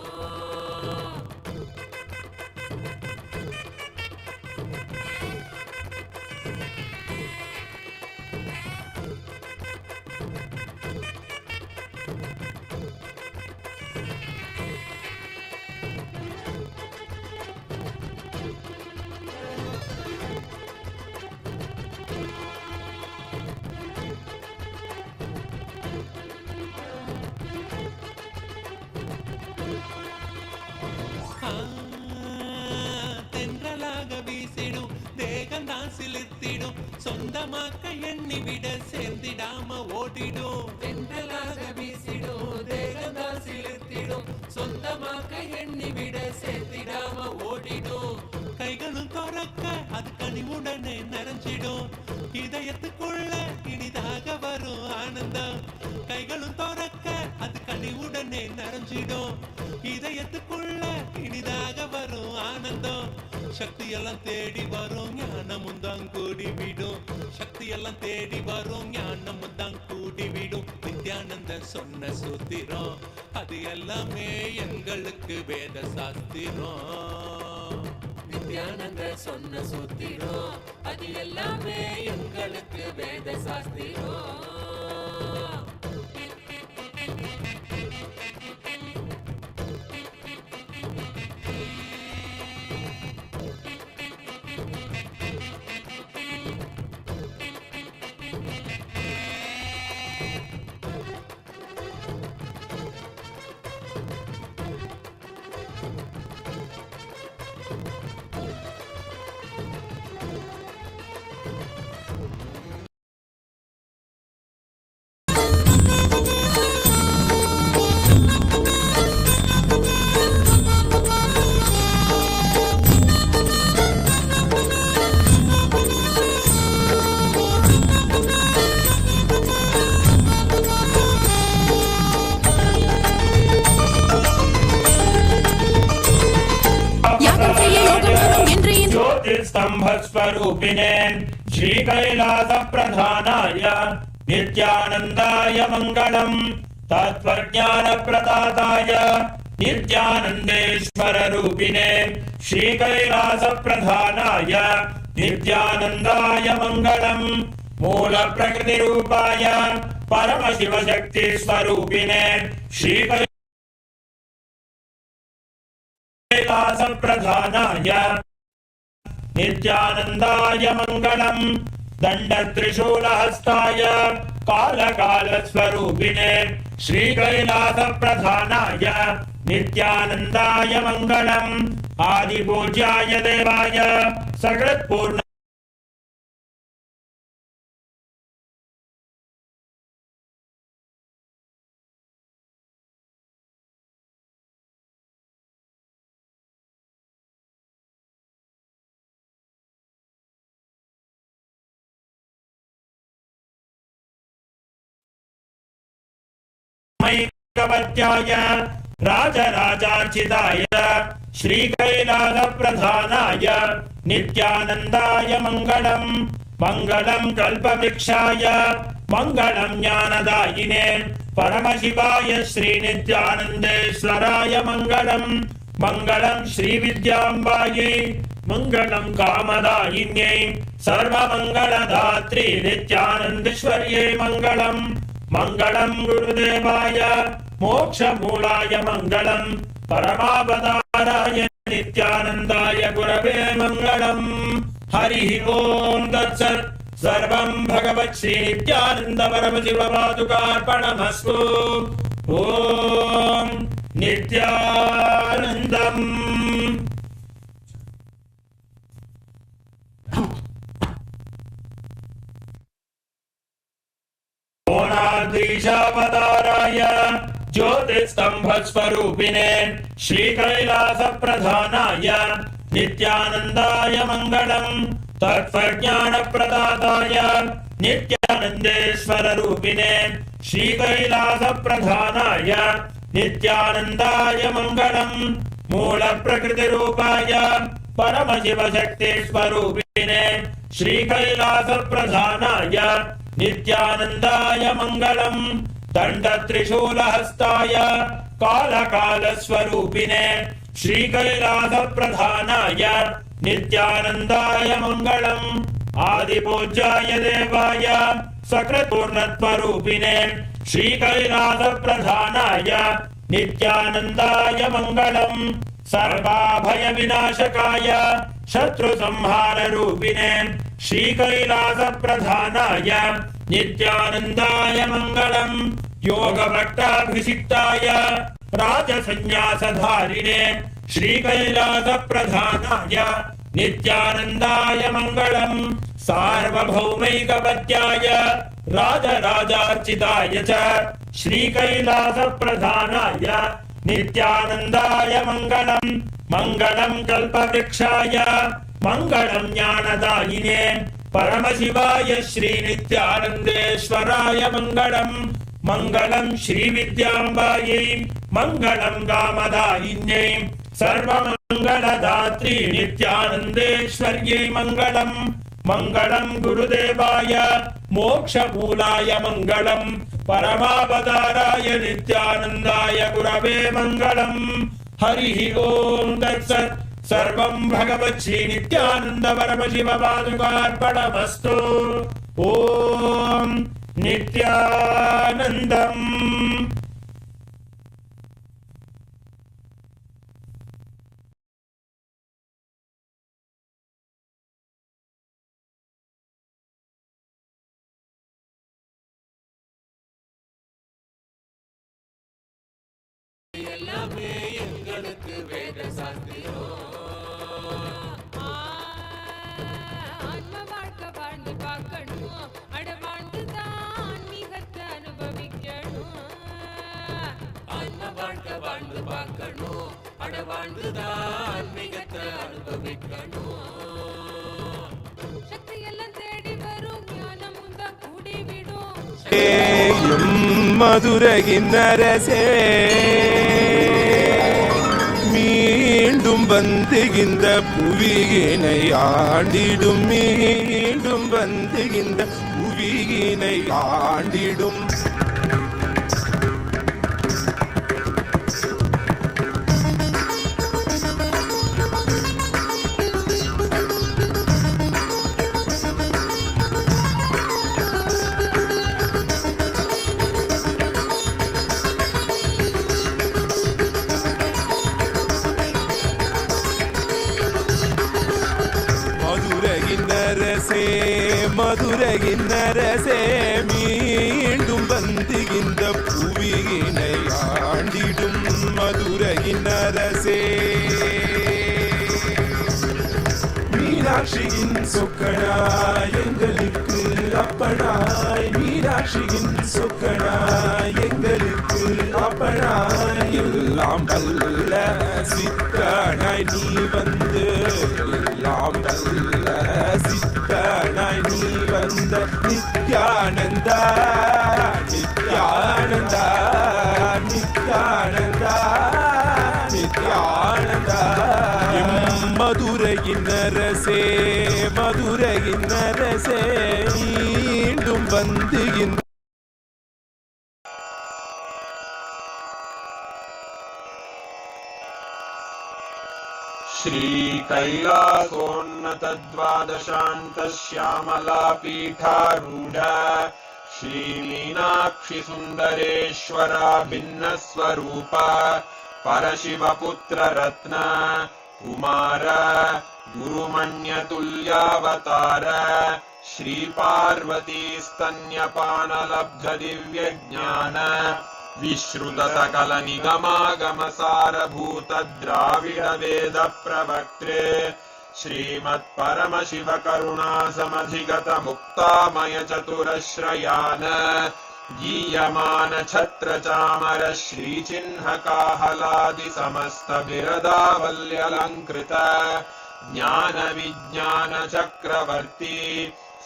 தென்றலாக வீசிடும், தேகந்தான் சிலிர்த்திடும், சொந்தமாக்க எண்ணிவிட சேர்ந்திடாம ஓடிடும். தென்றலாக வீசிடும், தேகந்தான் சிலிர்த்திடும், சொந்தமாக்க எண்ணிவிட சேர்த்திடாம ஓடிடும். கைகளும் துறக்க அது கனிவுடனே நிறைஞ்சிடும், இதயத்துக்குள்ள இனிதாக வரும் ஆனந்தம். கைகளும் துறக்க அது கனிவுடனே நிறைஞ்சிடும், இதயத்துக்குள்ள இனிதாக வரும் ஆனந்தம். சக்தி எல்லாம் தேடி வரும், ஞானமும் தான் கூடிவிடும். சக்தி எல்லாம் தேடி வரும், ஞானமும் தான் கூடிவிடும். நித்யானந்த சொன்ன சூத்திரம் அது எல்லாமே எங்களுக்கு வேத சாஸ்திரம். நித்யானந்த சொன்ன சூத்திரம் அது எல்லாமே எங்களுக்கு வேத சாஸ்திரம். स्तंभस्वरूपिणे श्री कैलास प्रधानाय नित्यानंदाय मंगलम, तत्वज्ञान प्रदाताय नित्यानंदेश्वर रूपिणे श्री कैलास प्रधानाय नित्यानंदाय मंगलम, मूल प्रकृति रूपाय परमशिव शक्ति स्वरूपिणे श्री कैलास प्रधानाय नित्यानंदाय मंगलम, दंड त्रिशूल हस्ताय काल काल स्वरूपिणे श्री कैलास प्रधानाय नित्यानंदाय मंगलम, आदि पूज्याय देवाय सकृत पूर्ण सर्वभौमैकवत्याय राजराजार्चिताय श्रीकैलासप्रधानाय नित्यानन्दाय मङ्गलम् मङ्गलं कल्पवृक्षाय मङ्गलं ज्ञानदायिने परमशिवाय श्रीनित्यानन्देश्वराय मङ्गलम् मङ्गलं श्रीविद्याम्बायै मङ्गलं कामदायिन्यै सर्वमङ्गलदात्री नित्यानन्देश्वर्यै मङ्गलम् मङ्गलं गुरुदेवाय मोक्षमूलाय मङ्गलम् परमावताराय नित्यानन्दाय गुरवे मङ्गलम् हरिः ओम् तत्सत् सर्वं भगवत् श्री नित्यानन्द परमशिव पादुकार्पणमस्तु ओम् नित्यानन्दम् ओणाद्रीशावताराय ज्योतिस्तम्भस्वरूपिणे श्रीकैलासप्रधानाय नित्यानन्दाय मङ्गलम् तत्त्वज्ञानप्रदाताय नित्यानन्देश्वररूपिणे श्रीकैलासप्रधानाय नित्यानन्दाय मङ्गलम् मूलप्रकृतिरूपाय परमशिवशक्तिस्वरूपिणे श्रीकैलासप्रधानाय नित्यानन्दाय मङ्गलम् दण्डत्रिशूलहस्ताय कालकालस्वरूपिणे श्रीकैलासप्रधानाय नित्यानन्दाय मङ्गलम् आदिपूज्याय देवाय सकृत्पूर्णत्वरूपिणे श्रीकैलासप्रधानाय नित्यानन्दाय मङ्गलम् सर्वाभयविनाशकाय शत्रुसंहाररूपिणे श्रीकैलासप्रधानाय नित्यानन्दाय मङ्गलम् योगभक्ताभिषिक्ताय राजसंन्यासधारिणे श्रीकैलासप्रधानाय नित्यानन्दाय मङ्गलम् सार्वभौमैकवत्याय राजराजार्चिताय च श्रीकैलासप्रधानाय नित्यानन्दाय मङ्गलम् मङ्गलं कल्पवृक्षाय मङ्गलं ज्ञानदायिने परमशिवाय श्रीनित्यानन्देश्वराय मङ्गलम् मङ्गलं श्रीविद्याम्बायै मङ्गलं कामदायिन्यै सर्वमङ्गलदात्री नित्यानन्देश्वर्यै मङ्गलम् मङ्गलं गुरुदेवाय मोक्षमूलाय मङ्गलम् परमावताराय नित्यानन्दाय गुरवे मङ्गलम् हरिः ओम् तत्सत् सर्वं भगवत् श्री नित्यानन्द परमशिव पादुकार्पणमस्तु ओम् नित्यानन्दम् எல்லாமே எங்களுக்கு வேத சாஸ்திரம் ஆன்ம வாழ்க்கை வாழ்ந்து பார்க்கணும் அட வாழ்ந்துதான் ஆன்மீகத்தை அனுபவிக்கணும் ஆன்ம வாழ்க்கை வாழ்ந்து பார்க்கணும் அட வாழ்ந்துதான் ஆன்மீகத்தை அனுபவிக்கணும் சக்தி எல்லாம் தேடி வரும் ஞானமும் தான் கூடிவிடும் மதுரகின்னரசே மீண்டும் வந்து இந்த புவியினை ஆண்டிடும் மீண்டும் வந்து இந்த புவியினை ஆண்டிடும் மதுரையினரசே மீண்டும் வந்து இந்த புவியினை ஆண்டிடும் மதுரையினரசே மீனாட்சியின் சொக்கனாய் எங்களுக்கு அப்பனாய் மீனாட்சியின் சொக்கனாய் எங்களுக்கு அப்பனாய் எல்லாம் வல்ல சித்தனாய் நீ வந்து எல்லாம் வல்ல சித்தனாய் நீ வந்த நித்யானந்தா நித்யானந்தா வந்துகின்ற श्रीकैलासोन्नतद्वादशान्तश्यामलापीठारूढ श्रीमीनाक्षि सुन्दरेश्वरा भिन्नस्वरूप परशिवपुत्ररत्न कुमार गुरुमण्यतुल्यावतार श्रीपार्वतीस्तन्यपानलब्धदिव्यज्ञान विश्रुतसकलनिगमागमसारभूतद्राविडवेदप्रवक्त्रे श्रीमत्परमशिवकरुणासमधिगतमुक्तामयचतुरश्रयान् गीयमान छत्रचामर श्रीचिह्नकाहलादिसमस्तबिरदावल्यलङ्कृत ज्ञानविज्ञानचक्रवर्ती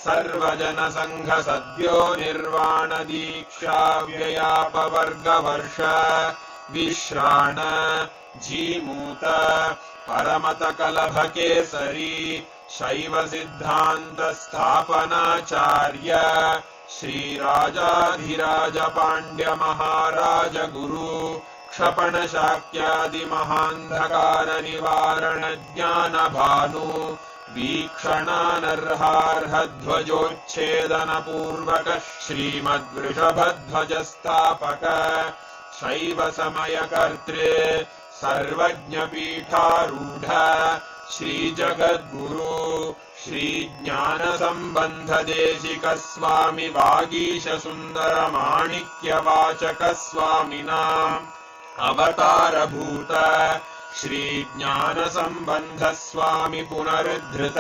सर्वजनसङ्घसद्यो निर्वाणदीक्षाव्ययापवर्गवर्ष विश्राण जीमूत परमतकलभकेसरी शैवसिद्धान्तस्थापनाचार्य श्रीराजाधिराज पाण्ड्यमहाराज गुरु क्षपणशाक्यादिमहान्धकारनिवारणज्ञानभानु वीक्षणानर्हार्हध्वजोच्छेदनपूर्वक श्रीमद्वृषभध्वजस्थापक शैवसमयकर्त्रे सर्वज्ञपीठारूढ श्रीजगद्गुरु श्रीज्ञानसम्बन्धदेशिकस्वामि वागीशसुन्दरमाणिक्यवाचकस्वामिनाम् अवतारभूत श्रीज्ञानसम्बन्धस्वामि पुनरुद्धृत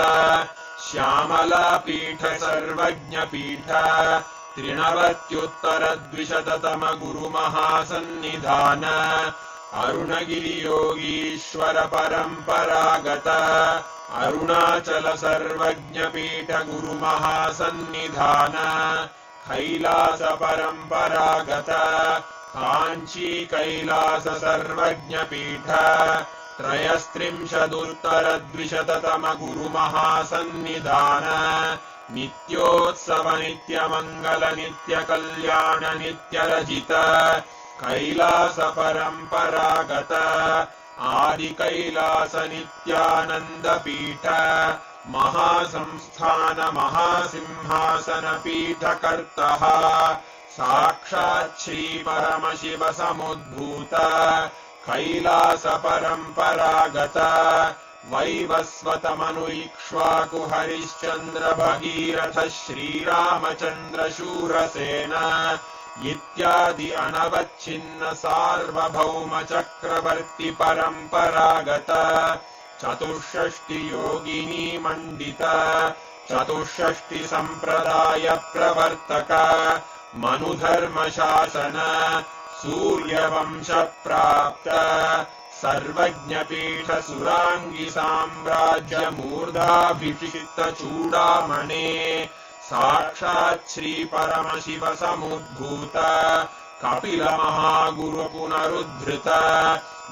श्यामलापीठ सर्वज्ञपीठ त्रिनवत्युत्तरद्विशततम गुरुमहासन्निधान अरुणगिरियोगीश्वर परम्परागत अरुणाचल सर्वज्ञपीठ गुरुमहासन्निधान कैलास परम्परागत काञ्ची कैलास सर्वज्ञपीठ त्रयस्त्रिंशदुत्तरद्विशततम गुरुमहासन्निधान नित्योत्सव नित्यमङ्गल नित्यकल्याण नित्यरजित कैलास परम्परागत आदिकैलास नित्यानन्दपीठ महासंस्थान महासिंहासनपीठकर्तः साक्षात् श्रीपरमशिव समुद्भूत कैलास परम्परागत वैवस्वतमनुइक्ष्वाकु हरिश्चन्द्र भगीरथ श्रीरामचन्द्र शूरसेन इत्यादि अनवच्छिन्न सार्वभौम चक्रवर्ति परम्परागत चतुष्षष्टि योगिनी मण्डित चतुष्षष्टि सम्प्रदाय प्रवर्तक मनुधर्मशासन सूर्यवंश प्राप्त सर्वज्ञपीठ सुराङ्गी साम्राज्य मूर्धाभिषिक्त चूडामणे साक्षात् श्री परमशिव समुद्भूत कपिल महागुरु पुनरुद्धृत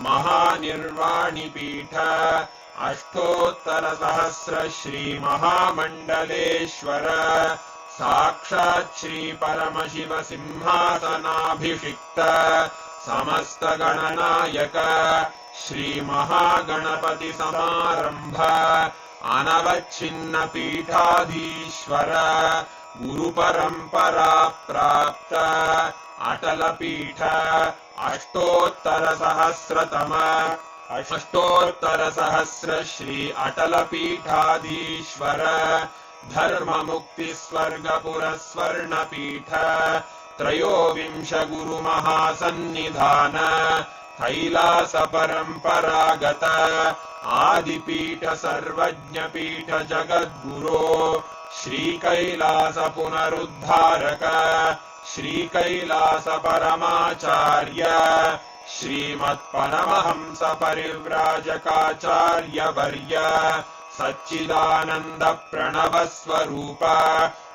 महानिर्वाणिपीठ अष्टोत्तर सहस्र श्री महामण्डलेश्वर साक्षात् श्री परमशिव सिंहासनाभिषिक्त समस्त गणनायक श्री महागणपति समारंभ अनवच्छिन्न पीठाधीश्वर गुरु परंपरा प्राप्त अटल पीठ अष्टोत्तर सहस्र श्री अटल पीठाधीश्वर धर्म मुक्ति स्वर्गपुर स्वर्ण पीठ त्रयोविंश गुरु महासन्निधान कैलास परम्परागत आदिपीठ सर्वज्ञपीठ जगद्गुरो श्री कैलास पुनरुद्धारक श्री कैलास परमाचार्य श्रीमत्परमहंस परिव्राजकाचार्य वर्य सच्चिदानंद प्रणव स्वरूप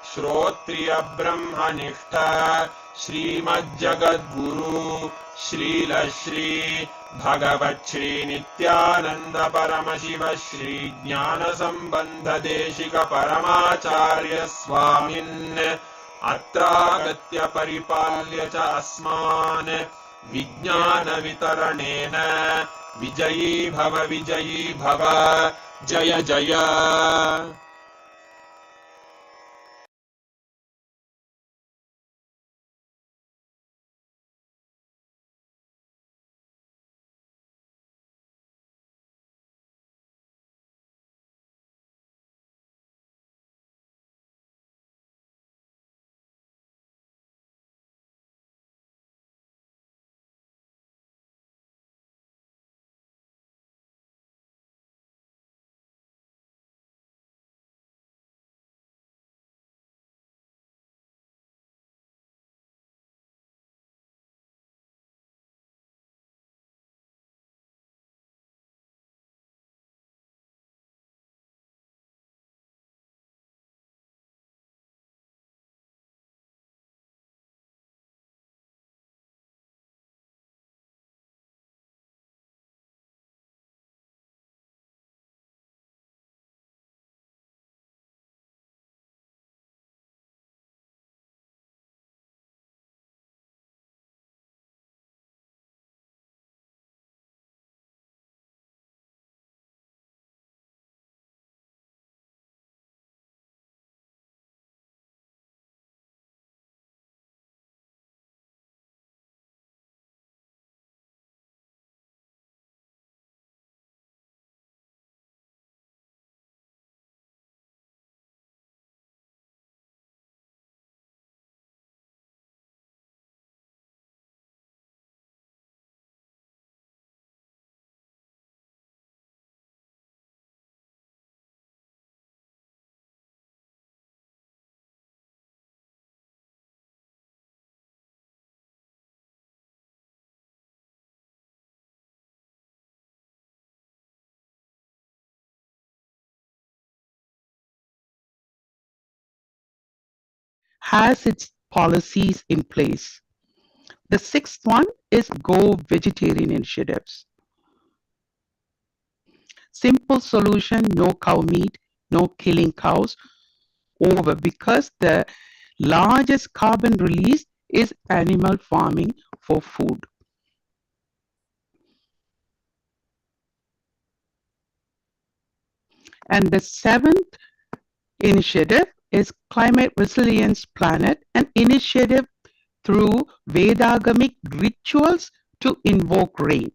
श्रोत्रिय ब्रह्मनिष्ठ श्रीमज्जगद्गुरु श्रील श्री भगवत् श्री नित्यानंद परमशिव श्री ज्ञान संबंध देशिक परमाचार्य स्वामिन् अत्रागत्य परिपाल्य च अस्मान् विज्ञानवितरणेन विजयी भव जय जय। Has its policies in place. The sixth one is Go Vegetarian initiatives. Simple solution, no cow meat, no killing cows, over, because the largest carbon release is animal farming for food. And the seventh initiative is Climate Resilience Planet, an initiative through Vedagamic rituals to invoke rain.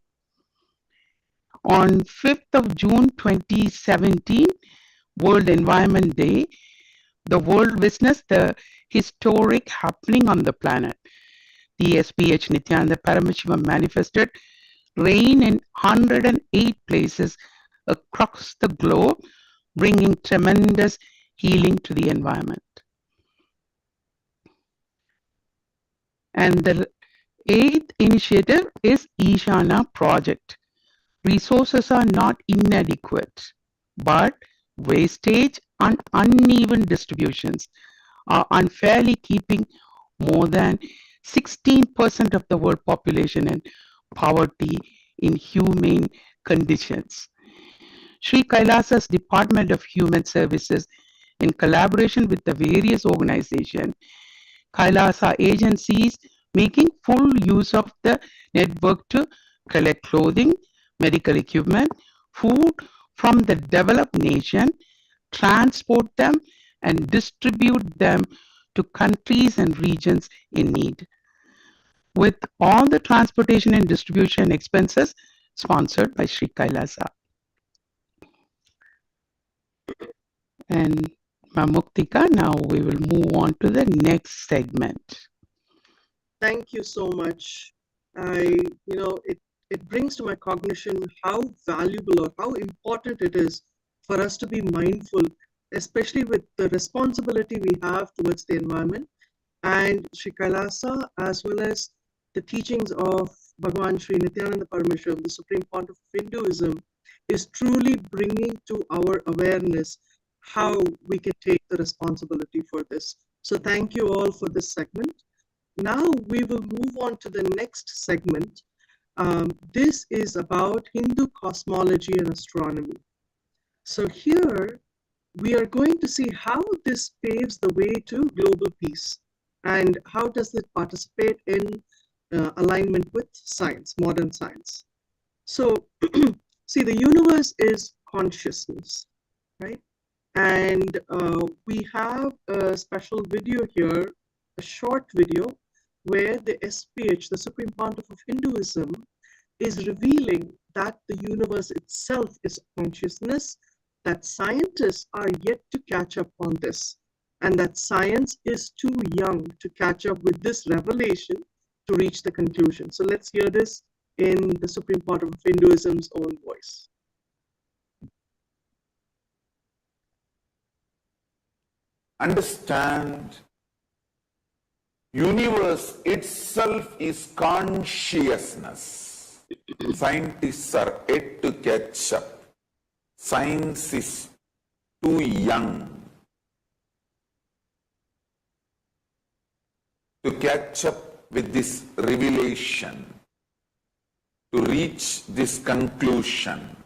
On 5th of June 2017, World Environment Day, the world witnessed the historic happening on the planet. The SPH NITHYANANDA PARAMASHIVAM manifested rain in 108 places across the globe, bringing tremendous healing to the environment. And the eighth initiative is Ishana Project. Resources are not inadequate, but wastage and uneven distributions are unfairly keeping more than 16% of the world population in poverty in humane conditions. Sri Kailasa's Department of Human Services, in collaboration with the various organizations, Kailasa agencies, making full use of the network to collect clothing, medical equipment, food from the developed nation, transport them, and distribute them to countries and regions in need, with all the transportation and distribution expenses sponsored by Sri Kailasa. And Muktika, now we will move on to the next segment. Thank you so much. It brings to my cognition how valuable or how important it is for us to be mindful, especially with the responsibility we have towards the environment. And Sri Kailasa, as well as the teachings of Bhagavan Sri Nithyananda Parameshwaram, the Supreme Pontiff of Hinduism, is truly bringing to our awareness how we can take the responsibility for this. So thank you all for this segment. Now we will move on to the next segment. This is about Hindu cosmology and astronomy. So here we are going to see how this paves the way to global peace. And how does it participate in alignment with science, modern science? So, see, the universe is consciousness, right? And we have a special video here, a short video, where the SPH, the Supreme Pontiff of Hinduism, is revealing that the universe itself is consciousness, that scientists are yet to catch up on this, and that science is too young to catch up with this revelation to reach the conclusion. So let's hear this in the Supreme Pontiff of Hinduism's own voice. Understand, universe itself is consciousness. Scientists are yet to catch up. Science is too young to catch up with this revelation, to reach this conclusion.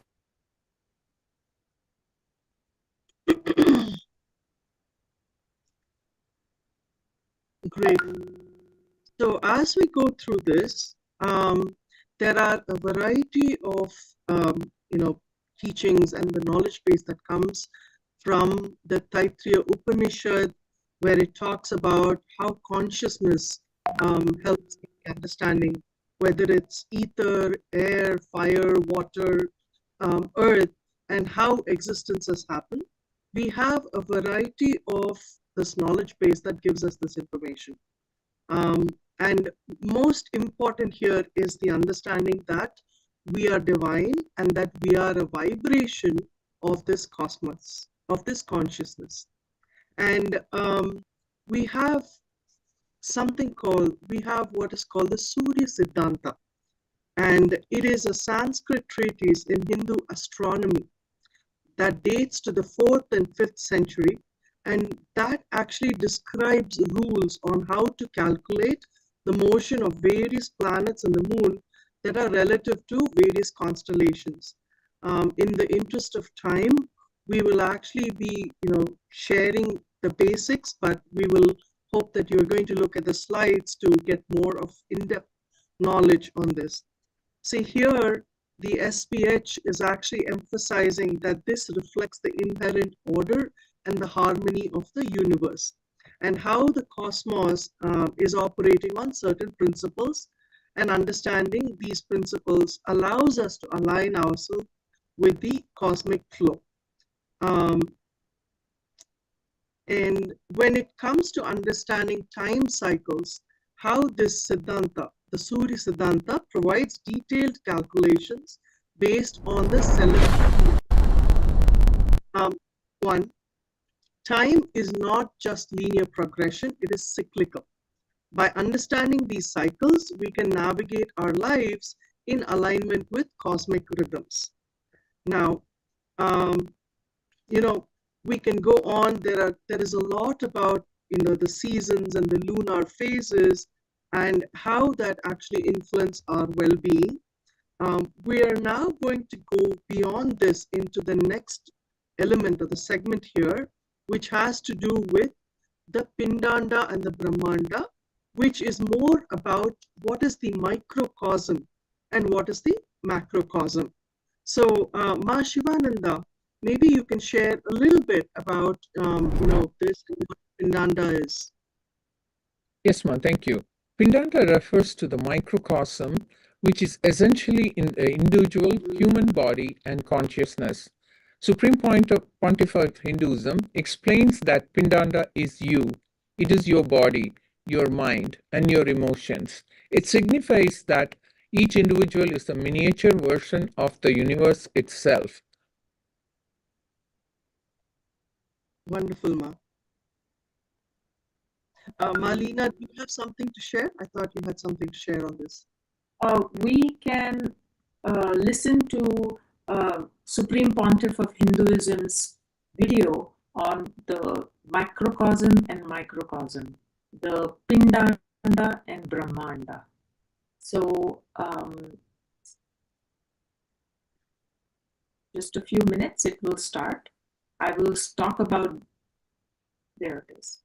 Great. So as we go through this, there are a variety of teachings and the knowledge base that comes from the Taittiriya Upanishad, where it talks about how consciousness helps in understanding, whether it's ether, air, fire, water, earth, and how existence has happened. We have a variety of this knowledge base that gives us this information. And most important here is the understanding that we are divine and that we are a vibration of this cosmos, of this consciousness. And we have what is called the Surya Siddhanta. And it is a Sanskrit treatise in Hindu astronomy that dates to the 4th and 5th century. And that actually describes rules on how to calculate the motion of various planets and the moon that are relative to various constellations. In the interest of time, we will actually be, sharing the basics, but we will hope that you're going to look at the slides to get more of in-depth knowledge on this. See here, the SPH is actually emphasizing that this reflects the inherent order and the harmony of the universe, and how the cosmos is operating on certain principles, and understanding these principles allows us to align ourselves with the cosmic flow. And when it comes to understanding time cycles, how this Siddhanta, the Surya Siddhanta, provides detailed calculations based on the celestial. One, time is not just linear progression, it is cyclical. By understanding these cycles, we can navigate our lives in alignment with cosmic rhythms. Now, we can go on. There is a lot about the seasons and the lunar phases and how that actually influence our well-being. We are now going to go beyond this into the next element of the segment here, which has to do with the Pindanda and the Brahmanda, which is more about what is the microcosm and what is the macrocosm. So, Ma Shivananda, maybe you can share a little bit about this and what Pindanda is. Yes, ma'am, thank you. Pindanda refers to the microcosm, which is essentially in the individual human body and consciousness. Supreme Pontiff of Hinduism explains that Pindanda is you. It is your body, your mind, and your emotions. It signifies that each individual is a miniature version of the universe itself. Wonderful, Ma. Malina, do you have something to share? I thought you had something to share on this. We can listen to Supreme Pontiff of Hinduism's video on the macrocosm and microcosm, the Pindanda and Brahmanda. So just a few minutes, it will start. I will talk about, there it is.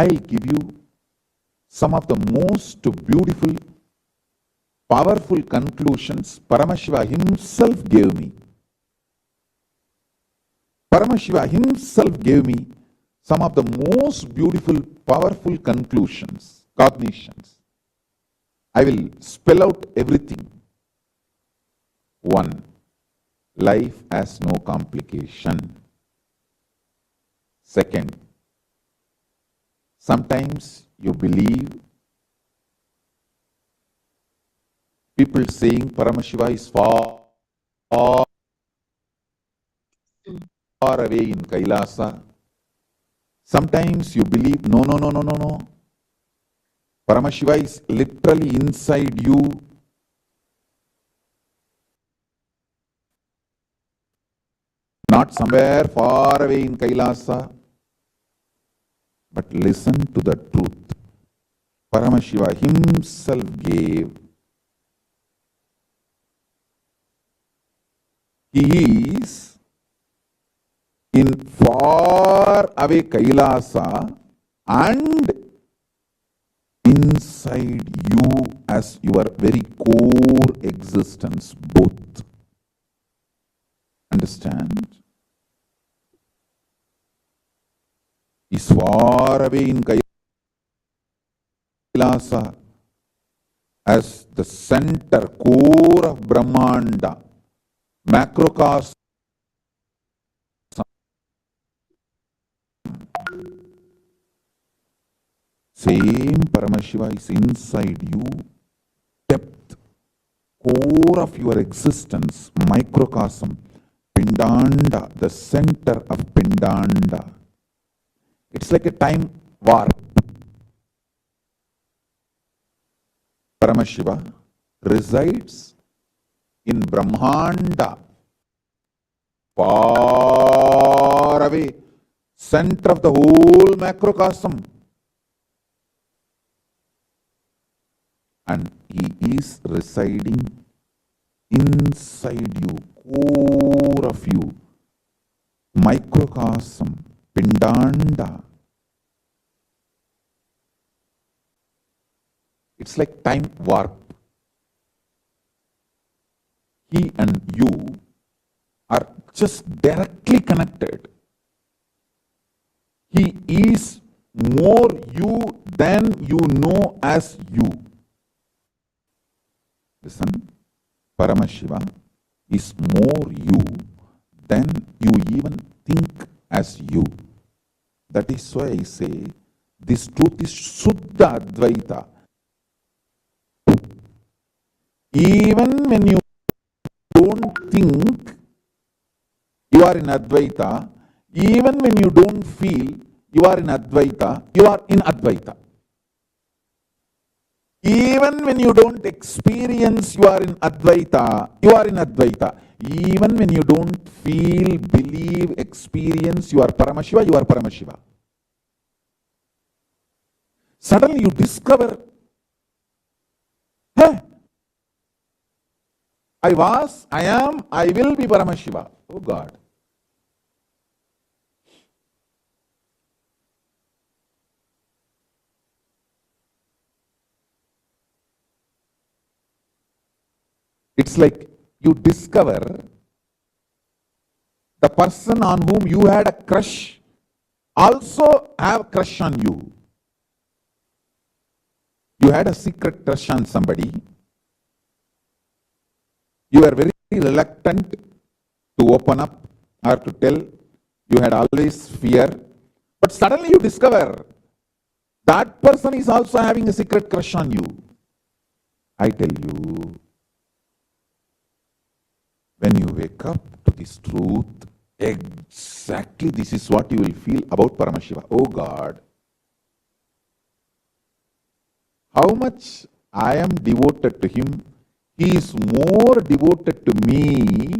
I'll give you some of the most beautiful, powerful conclusions Paramashiva himself gave me. Paramashiva himself gave me some of the most beautiful, powerful conclusions, cognitions. I will spell out everything. 1. Life has no complication. Second, sometimes you believe people saying Paramashiva is far away in Kailasa. Sometimes you believe, no. Paramashiva is literally inside you. Not somewhere far away in Kailasa. But listen to the truth. Paramashiva himself gave. He is in far away Kailasa and inside you as your very core existence, both. Understand? Is far away in Kailasa as the center core of Brahmanda, macrocosm. Same Paramashiva is inside you, depth, core of your existence, microcosm, Pindanda, the center of Pindanda. It's like a time warp. Paramashiva resides in Brahmanda, far away, center of the whole macrocosm. And he is residing inside you, core of you, microcosm, Pindanda. It's like time warp. He and you are just directly connected. He is more you than you know as you. Listen, Paramashiva is more you than you even think as you. That is why I say this truth is Suddha Advaita. Even when you don't think you are in Advaita, even when you don't feel you are in Advaita, you are in Advaita. Even when you don't experience you are in Advaita, you are in Advaita. Even when you don't feel, believe, experience you are Paramashiva, you are Paramashiva. Suddenly you discover, hey, I was, I am, I will be Paramashiva. Oh God. It's like you discover the person on whom you had a crush also have a crush on you. You had a secret crush on somebody. You were very reluctant to open up or to tell. You had always fear. But suddenly you discover that person is also having a secret crush on you. I tell you, when you wake up to this truth, exactly this is what you will feel about Paramashiva. Oh God, how much I am devoted to him. He is more devoted to me.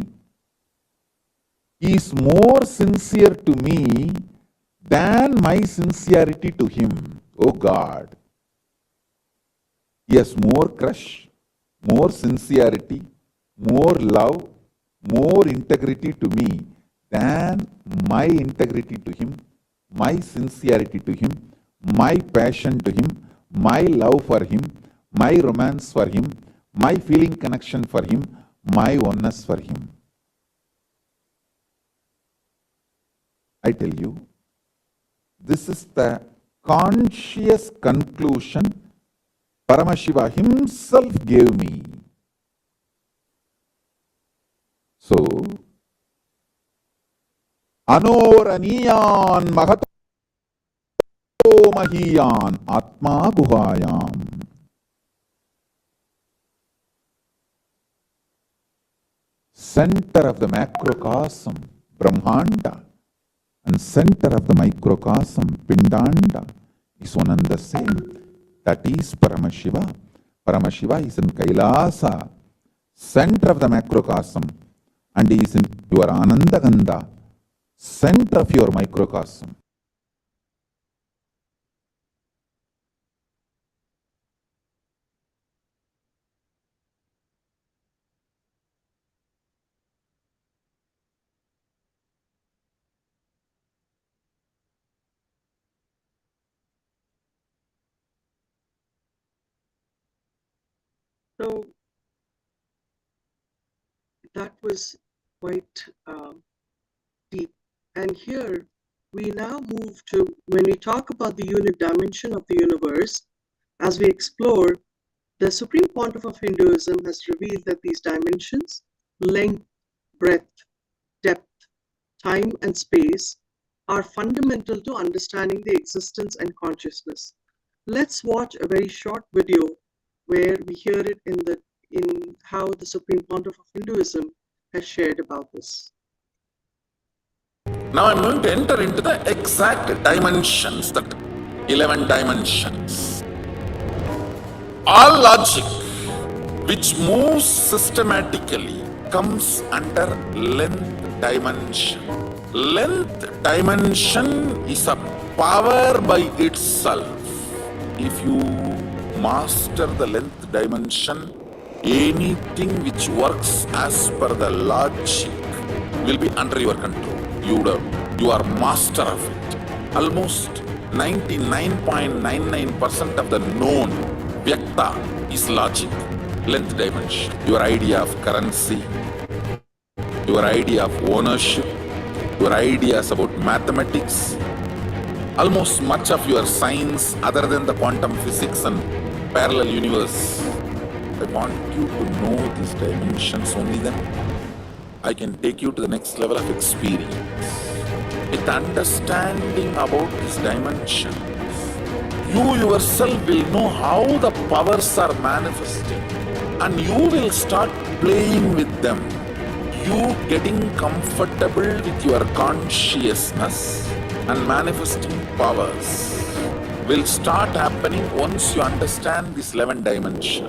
He is more sincere to me than my sincerity to him. Oh God. He has more crush, more sincerity, more love, more integrity to me than my integrity to him, my sincerity to him, my passion to him, my love for him, my romance for him, my feeling connection for him, my oneness for him. I tell you, this is the conscious conclusion Paramashiva himself gave me. So, Anoraniyan Mahato Mahiyan Atma Guhayam. Center of the macrocosm, Brahmanda, and center of the microcosm, Pindanda, is one and the same. That is Paramashiva. Paramashiva is in Kailasa, center of the macrocosm, and he is in your Anandaganda, center of your microcosm. So that was quite deep. And here we now move to, when we talk about the unit dimension of the universe, as we explore, the Supreme Pontiff of Hinduism has revealed that these dimensions, length, breadth, depth, time, and space, are fundamental to understanding the existence and consciousness. Let's watch a very short video where we hear it in how the Supreme Pontiff of Hinduism has shared about this. Now I'm going to enter into the exact dimensions, that 11 dimensions. All logic which moves systematically comes under length dimension. Length dimension is a power by itself. If you master the length dimension, anything which works as per the logic will be under your control. You are master of it. Almost 99.99% of the known Vyakta is logic, length dimension. Your idea of currency, your idea of ownership, your ideas about mathematics, almost much of your science other than the quantum physics and parallel universe. I want you to know these dimensions, only then I can take you to the next level of experience. With understanding about these dimensions, you yourself will know how the powers are manifesting, and you will start playing with them. You getting comfortable with your consciousness and manifesting powers will start happening once you understand these 11 dimensions.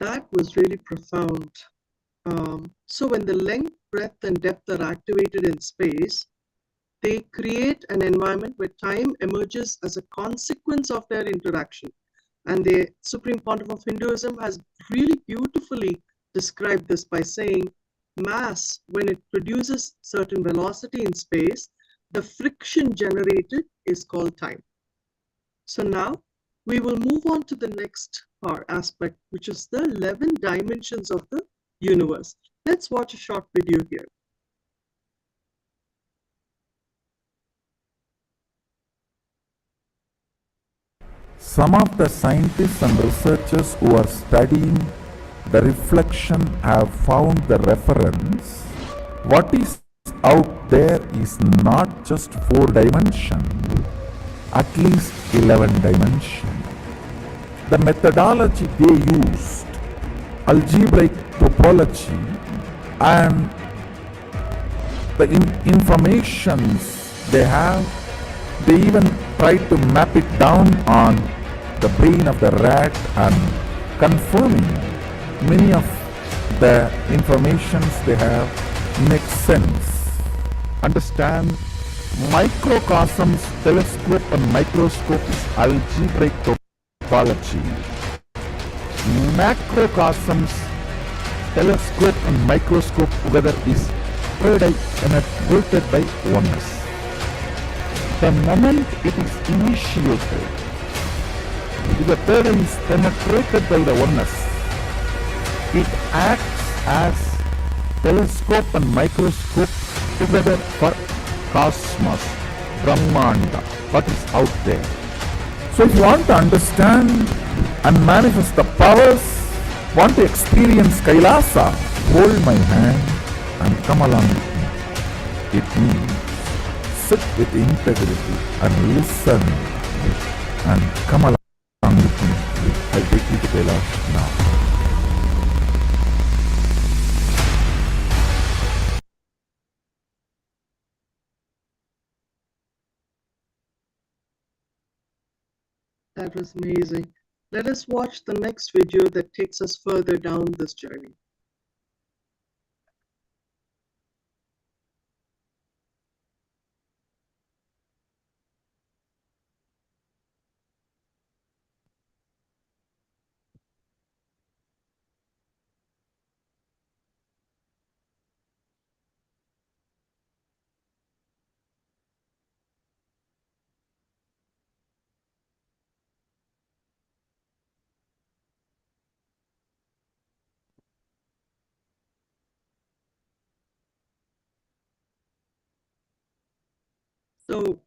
That was really profound. So when the length, breadth, and depth are activated in space, they create an environment where time emerges as a consequence of their interaction. And the Supreme Pontiff of Hinduism has really beautifully described this by saying, mass, when it produces certain velocity in space, the friction generated is called time. So now we will move on to the next aspect, which is the 11 dimensions of the universe. Let's watch a short video here. Some of the scientists and researchers who are studying the reflection have found the reference. What is out there is not just 4 dimensions, at least 11 dimensions. The methodology they used, algebraic topology, and the informations they have, they even try to map it down on the brain of the rat and confirming many of the informations they have makes sense. Understand, microcosms, telescope and microscope is algebraic topology. Macrocosms telescope and microscope together is penetrated by oneness. The moment it is initiated, if the pattern is penetrated by the oneness, it acts as telescope and microscope together for cosmos, Brahmanda, what is out there. So if you want to understand and manifest the powers, want to experience Kailasa, hold my hand and come along with me. It means sit with integrity and listen and come along with me. I'll take you to Kailasa now. That was amazing. Let us watch the next video that takes us further down this journey. So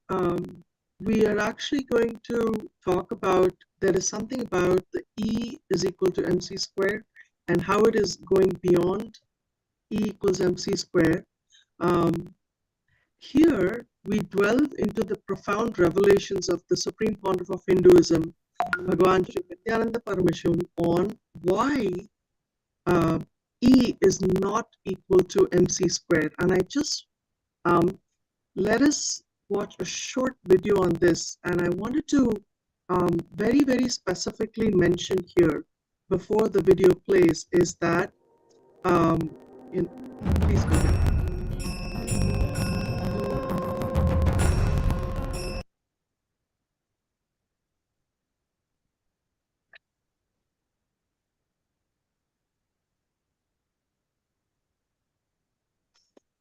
we are actually going to talk about, there is something about the E is equal to mc squared and how it is going beyond E equals mc squared. Here we delve into the profound revelations of the Supreme Pontiff of Hinduism, Bhagavan Sri NITHYANANDA Paramasham, on why E is not equal to mc squared. And I just let us watch a short video on this, and I wanted to very, very specifically mention here before the video plays is that, please go ahead.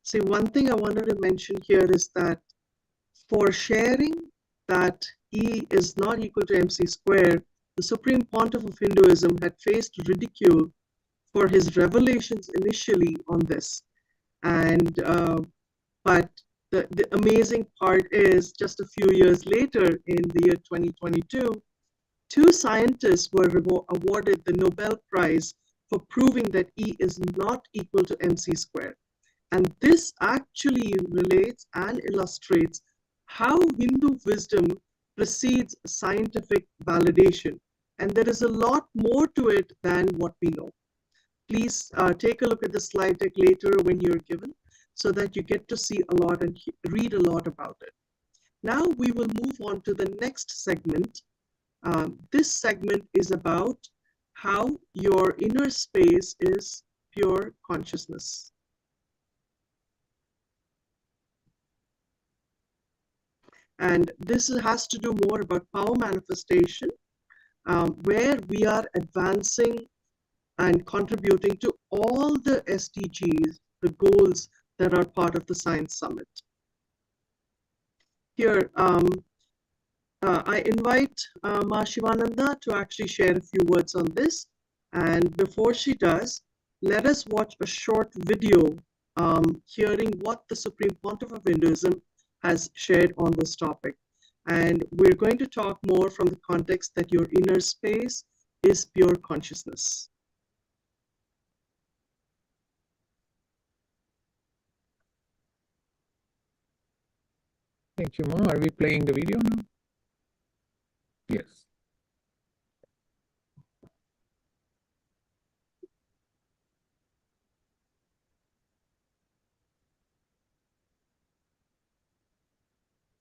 See, one thing I wanted to mention here is that for sharing that E is not equal to mc squared, the Supreme Pontiff of Hinduism had faced ridicule for his revelations initially on this. And but the amazing part is, just a few years later, in the year 2022, two scientists were awarded the Nobel Prize for proving that E is not equal to mc squared. And this actually relates and illustrates how Hindu wisdom precedes scientific validation. And there is a lot more to it than what we know. Please take a look at the slide deck later when you're given, so that you get to see a lot and read a lot about it. Now we will move on to the next segment. This segment is about how your inner space is pure consciousness. And this has to do more about power manifestation, where we are advancing and contributing to all the SDGs, the goals that are part of the Science Summit. Here, I invite Ma Shivananda to actually share a few words on this. And before she does, let us watch a short video hearing what the Supreme Pontiff of Hinduism has shared on this topic. And we're going to talk more from the context that your inner space is pure consciousness. Thank you, Ma. Are we playing the video now? Yes.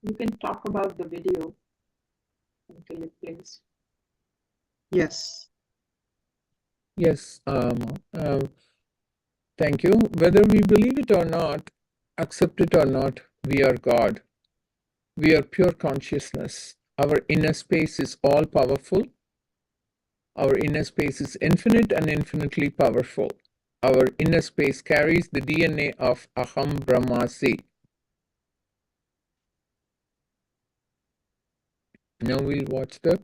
You can talk about the video until it plays. Yes. Yes, thank you. Whether we believe it or not, accept it or not, we are God. We are pure consciousness. Our inner space is all powerful. Our inner space is infinite and infinitely powerful. our inner space carries the DNA of Aham Brahmasi. Now we'll watch the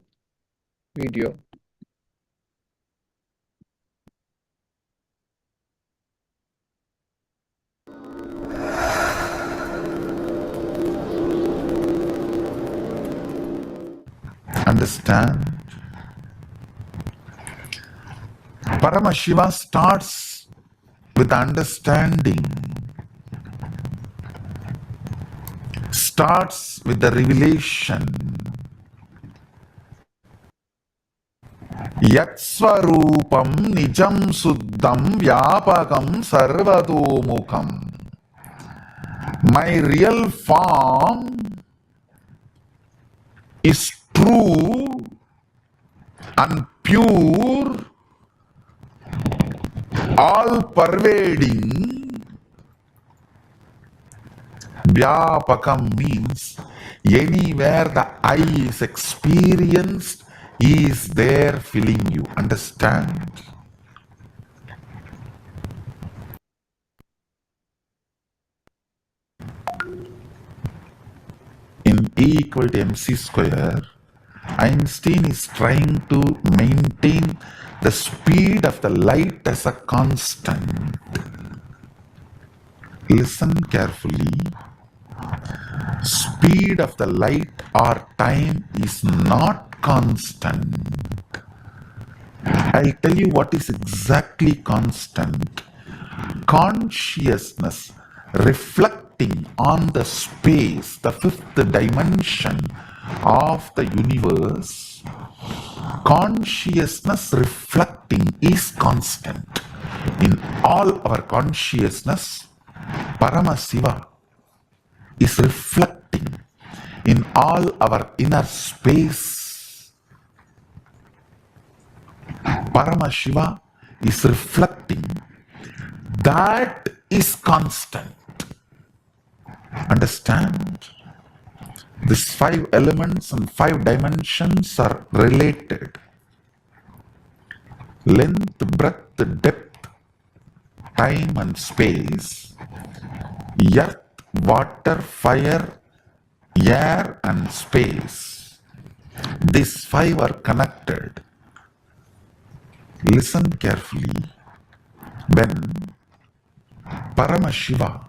video. Understand? Paramashiva starts with understanding, starts with the revelation. Yatsvarupam nijam suddham vyapakam sarvatomukam. My real form is true and pure, all pervading. Vyapakam means anywhere the eye is experienced, he is there filling you. Understand? In E equal to mc square, Einstein is trying to maintain the speed of the light as a constant. Listen carefully. Speed of the light or time is not constant. I'll tell you what is exactly constant. Consciousness reflecting on the space, the fifth dimension of the universe, consciousness reflecting is constant. In all our consciousness, Paramashiva is reflecting in all our inner space. Paramashiva is reflecting. That is constant. Understand? These 5 elements and 5 dimensions are related. Length, breadth, depth, time and space, earth, water, fire, air and space. These 5 are connected. Listen carefully. When Paramashiva,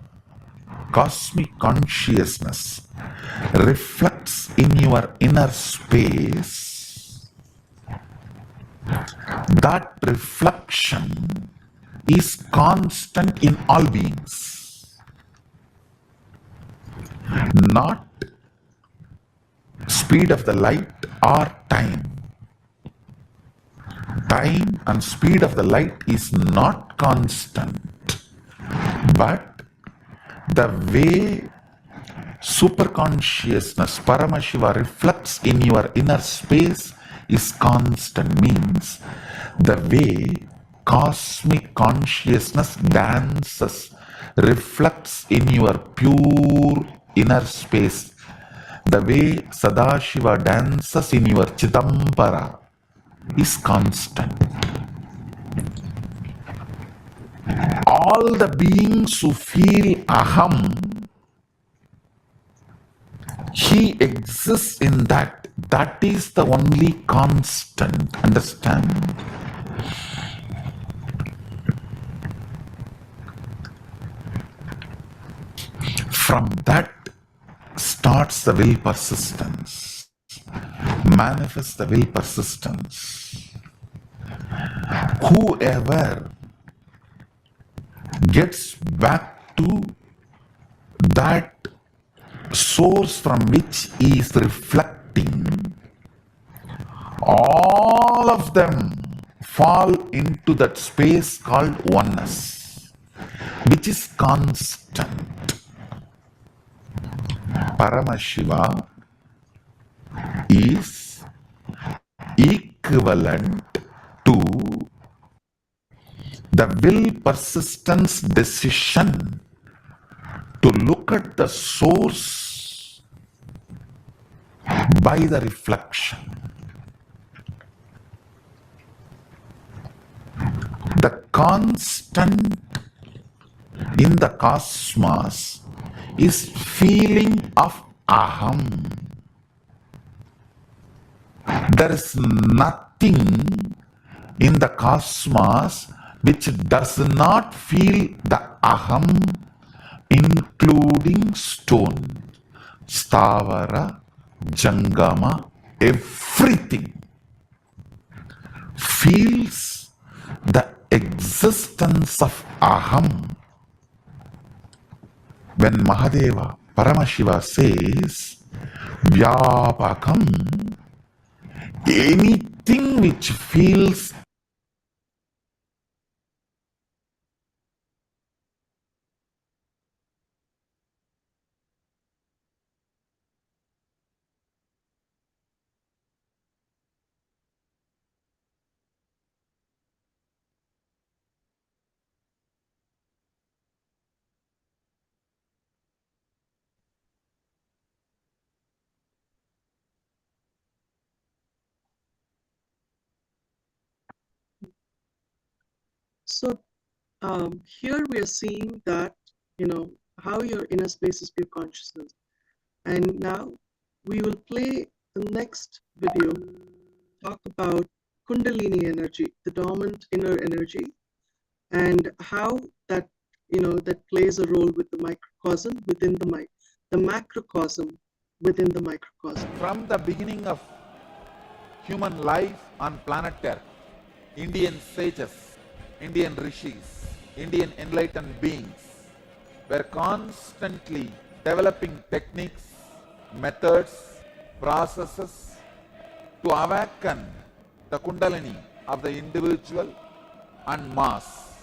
cosmic consciousness, reflects in your inner space, that reflection is constant in all beings. Not speed of the light or time. Time and speed of the light is not constant, but the way superconsciousness, Paramashiva, reflects in your inner space is constant. Means the way cosmic consciousness dances, reflects in your pure inner space, the way Sadashiva dances in your Chidambara is constant. All the beings who feel Aham, he exists in that. That is the only constant. Understand? From that starts the will persistence. Manifests the will persistence. Whoever gets back to that source from which he is reflecting, all of them fall into that space called oneness, which is constant. Paramashiva is equivalent to the will persistence decision to look at the source by the reflection. The constant in the cosmos is feeling of aham. There is nothing in the cosmos which does not feel the aham, including stone, stavara, jangama, everything feels the existence of aham. When Mahadeva, Paramashiva says, Vyapakam, anything which feels So here we are seeing that, how your inner space is pure consciousness. And now we will play the next video, talk about Kundalini energy, the dormant inner energy, and how that, that plays a role with the microcosm within the macrocosm within the microcosm. from the beginning of human life on planet Earth, Indian sages, Indian rishis, Indian enlightened beings were constantly developing techniques, methods, processes to awaken the Kundalini of the individual and mass.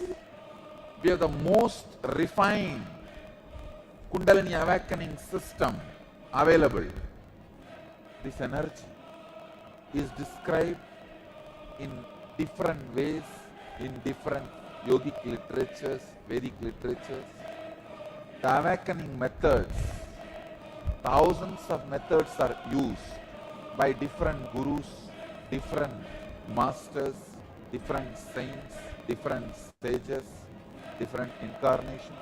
We have the most refined Kundalini awakening system available. This energy is described in different ways in different yogic literatures, Vedic literatures. The awakening methods, thousands of methods are used by different gurus, different masters, different saints, different sages, different incarnations.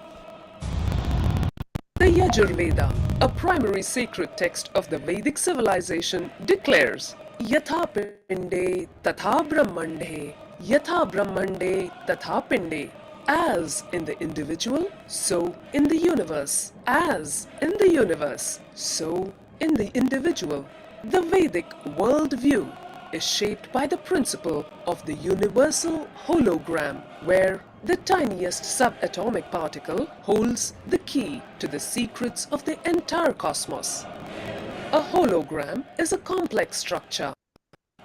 The Yajurveda, a primary sacred text of the Vedic civilization, declares Yatha Pinde Tatha Brahmande, Yatha Brahmande Tatha Pinde. As in the individual, so in the universe. As in the universe, so in the individual. The Vedic worldview is shaped by the principle of the universal hologram, where the tiniest subatomic particle holds the key to the secrets of the entire cosmos. A hologram is a complex structure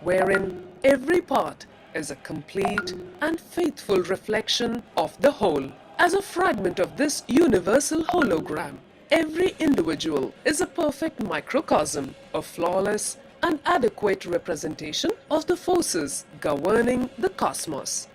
wherein every part is a complete and faithful reflection of the whole. As a fragment of this universal hologram, every individual is a perfect microcosm, a flawless and adequate representation of the forces governing the cosmos.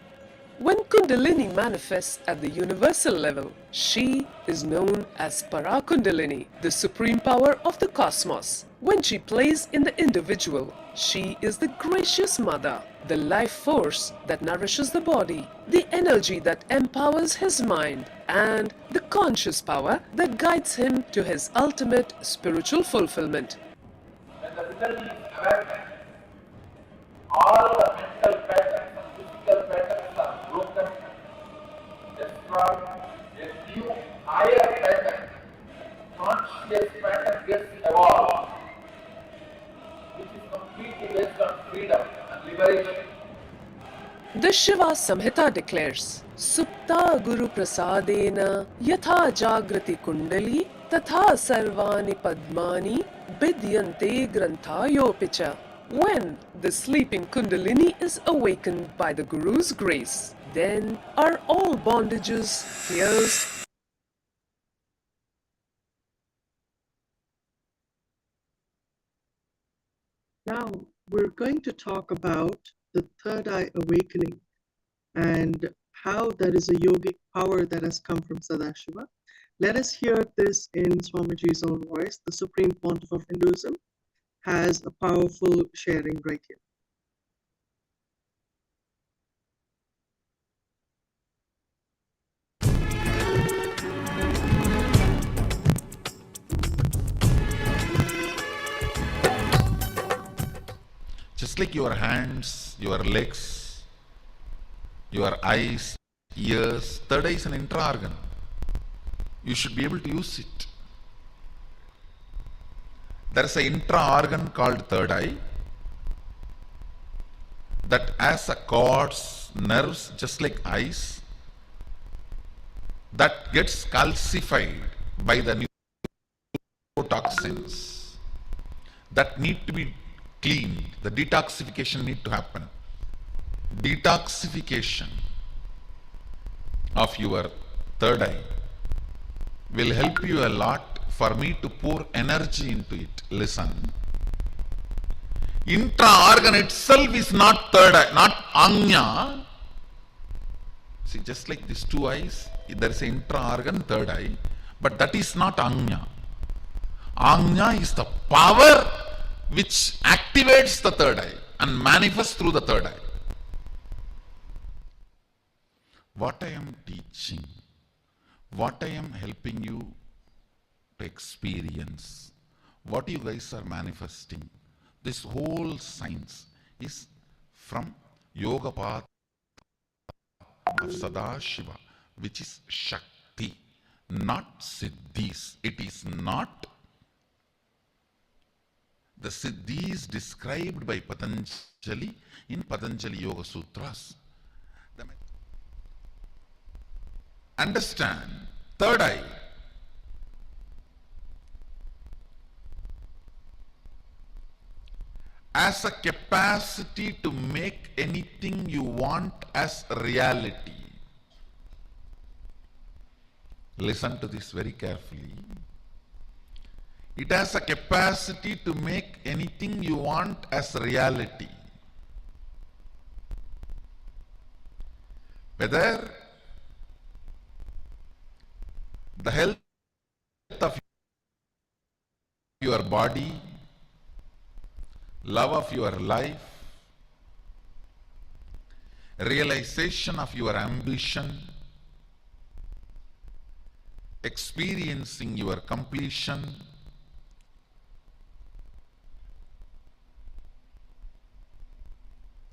When Kundalini manifests at the universal level, she is known as Parakundalini, the supreme power of the cosmos. When she plays in the individual, she is the gracious mother, the life force that nourishes the body, the energy that empowers his mind, and the conscious power that guides him to his ultimate spiritual fulfillment. When the Kundalini is awakened, all the mental patterns and physical patterns are broken, destroyed, a new higher pattern, conscious pattern gets evolved, which is completely based on freedom and liberation. The Shiva Samhita declares, Supta Guru Prasadena Yatha Jagrati Kundali Tatha Sarvani Padmani Bidyante Granthayopicha. When the sleeping Kundalini is awakened by the Guru's grace, then are all bondages, fears, Now we're going to talk about the third eye awakening and how that is a yogic power that has come from Sadashiva. Let us hear this in Swamiji's own voice. The Supreme Pontiff of Hinduism has a powerful sharing right here. just like your hands, your legs, your eyes, ears. Third eye is an intra-organ. You should be able to use it. There is an intra-organ called third eye that has a cords, nerves, just like eyes, that gets calcified by the neurotoxins that need to be cleaned. The detoxification need to happen. Detoxification of your third eye will help you a lot for me to pour energy into it. Listen. Intra-organ itself is not third eye, not anya. See, just like these two eyes, there is an intra-organ, third eye, but that is not anya. Anya is the power which activates the third eye and manifests through the third eye. What I am teaching, what I am helping you to experience, what you guys are manifesting, this whole science is from Yoga Path of Sadashiva, which is Shakti, not Siddhis. It is not the Siddhis described by Patanjali in Patanjali Yoga Sutras. Understand, third eye as a capacity to make anything you want as reality. Listen to this very carefully. It has a capacity to make anything you want as reality. Whether the health of your body, love of your life, realization of your ambition, experiencing your completion,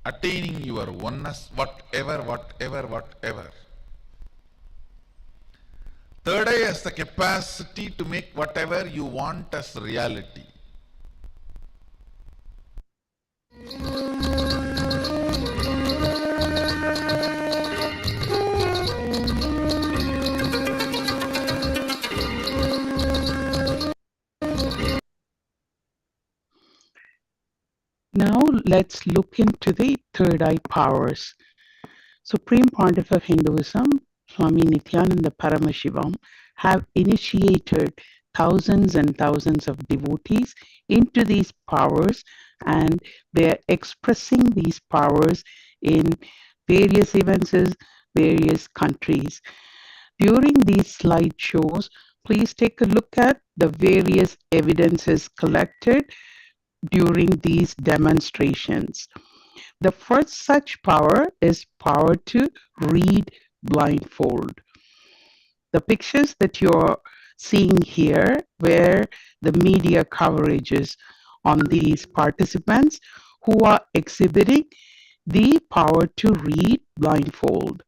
attaining your oneness, whatever. Third eye has the capacity to make whatever you want as reality. Now let's look into the third eye powers. Supreme Pontiff of Hinduism, Swami Nithyananda Paramashivam, have initiated thousands and thousands of devotees into these powers, and they're expressing these powers in various events, various countries. During these slideshows, please take a look at the various evidences collected during these demonstrations. The first such power is power to read blindfold. The pictures that you're seeing here were the media coverages on these participants who are exhibiting the power to read blindfold.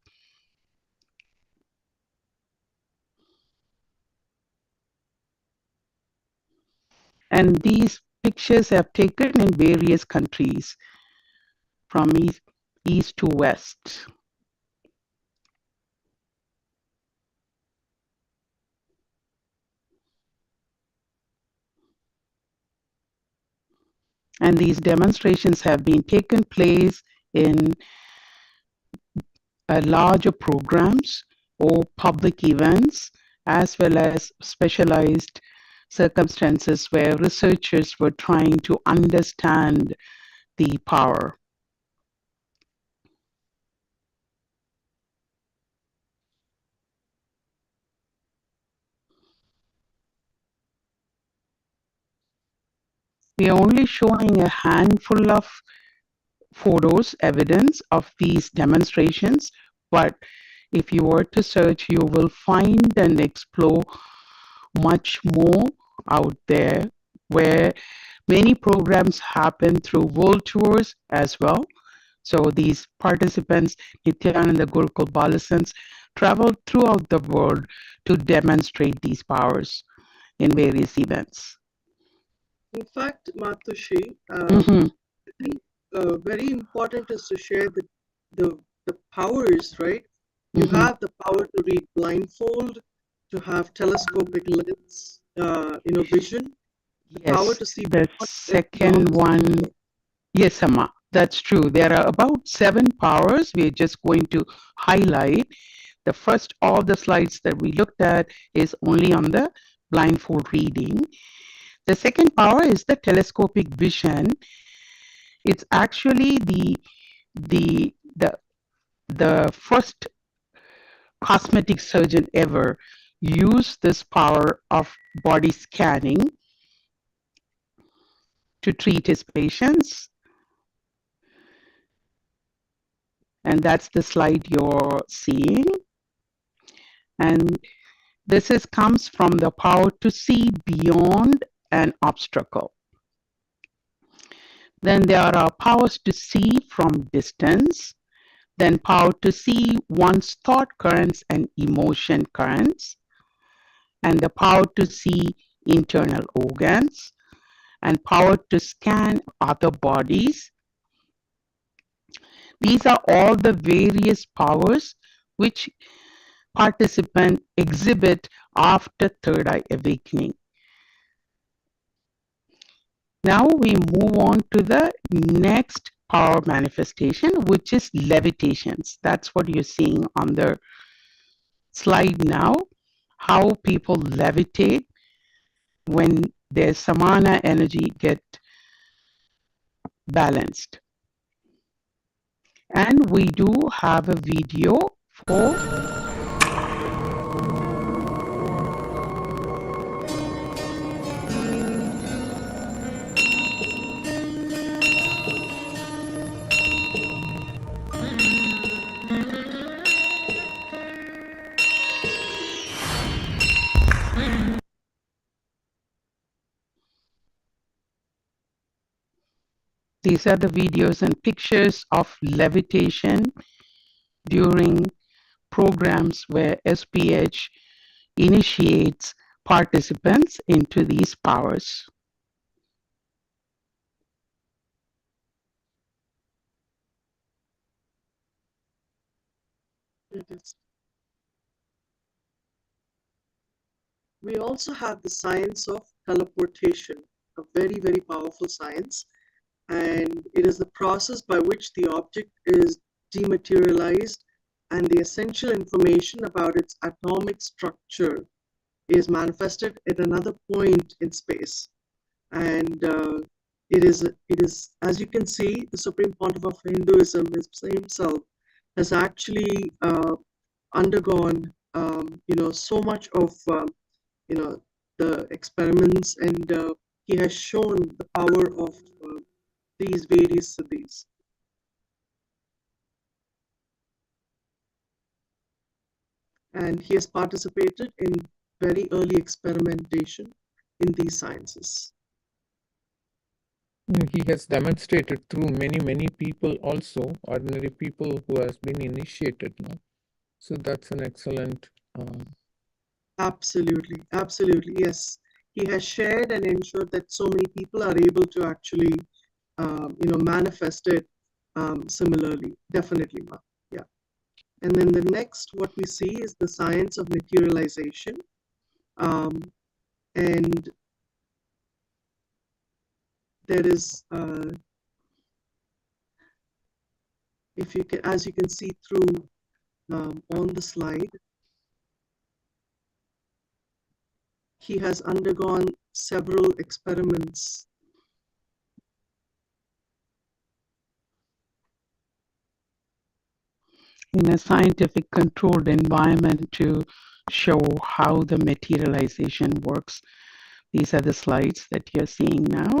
And these pictures have taken in various countries from east to west. And these demonstrations have been taken place in larger programs or public events, as well as specialized circumstances where researchers were trying to understand the power. We are only showing a handful of photos, evidence of these demonstrations, but if you were to search, you will find and explore much more out there where Many programs happen through world tours as well. So these participants, Nityananda Gurukul Balasans, travel throughout the world to demonstrate these powers in various events. In fact, Matushi, Mhm. I think very important is to share the powers, right? You Mhm. have the power to read blindfold, to have telescopic lens, vision, the power Yes, to see the beyond second one, yes, Amma, that's true. There are about 7 powers. We're just going to highlight. The first, all the slides that we looked at is only on the blindfold reading. The second power is the telescopic vision. It's actually the the the first cosmetic surgeon ever used this power of body scanning to treat his patients. And that's the slide you're seeing. And this comes from the power to see beyond an obstacle. Then there are powers to see from distance, then power to see one's thought currents and emotion currents, and the power to see internal organs, and power to scan other bodies. These are all the various powers which participants exhibit after third eye awakening. Now we move on to the next power manifestation, which is levitations. That's what you're seeing on the slide now, how people levitate when their samana energy get balanced. And we do have a video for these are the videos and pictures of levitation during programs where SPH initiates participants into these powers. We also have the science of teleportation, a very, very powerful science. And it is the process by which the object is dematerialized and the essential information about its atomic structure is manifested at another point in space. And it is, as you can see, the Supreme Pontiff of Hinduism himself has actually undergone, so much of, the experiments, and he has shown the power of these various siddhis. And he has participated in very early experimentation in these sciences. He has demonstrated through many people also, ordinary people who has been initiated. No? So that's an excellent. Absolutely, yes. He has shared and ensured that so many people are able to actually, manifest it similarly. Definitely, yeah. And then the next, what we see is the science of materialization, and there is, if you can, as you can see through on the slide, he has undergone several experiments in a scientific controlled environment to show how the materialization works. These are the slides that you're seeing now.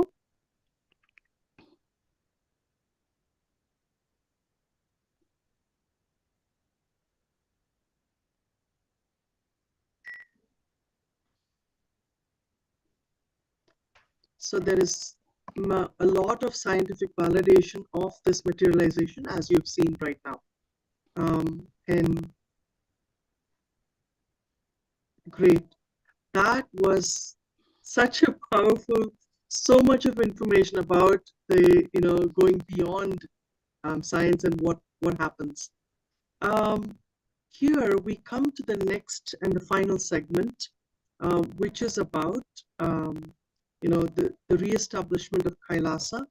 So there is a lot of scientific validation of this materialization, as you've seen right now. And great. That was such a powerful, so much of information about the, going beyond science and what happens. Here we come to the next and the final segment, which is about, the re-establishment of Kailasa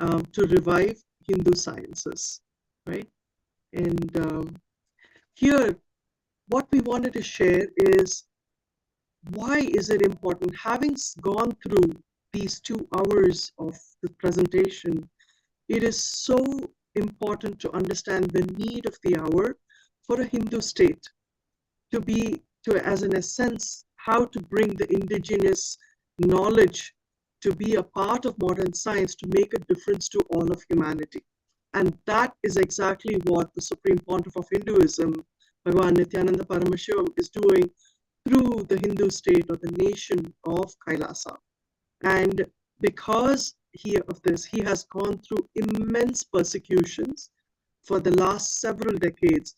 to revive Hindu sciences, right? And here, what we wanted to share is, why is it important? Having gone through these 2 hours of the presentation, it is so important to understand the need of the hour for a Hindu state as in a sense, how to bring the indigenous knowledge to be a part of modern science to make a difference to all of humanity. And that is exactly what the Supreme Pontiff of Hinduism, Bhagavan Nithyananda Paramashivam, is doing through the Hindu state or the nation of Kailasa. And because he has gone through immense persecutions for the last several decades.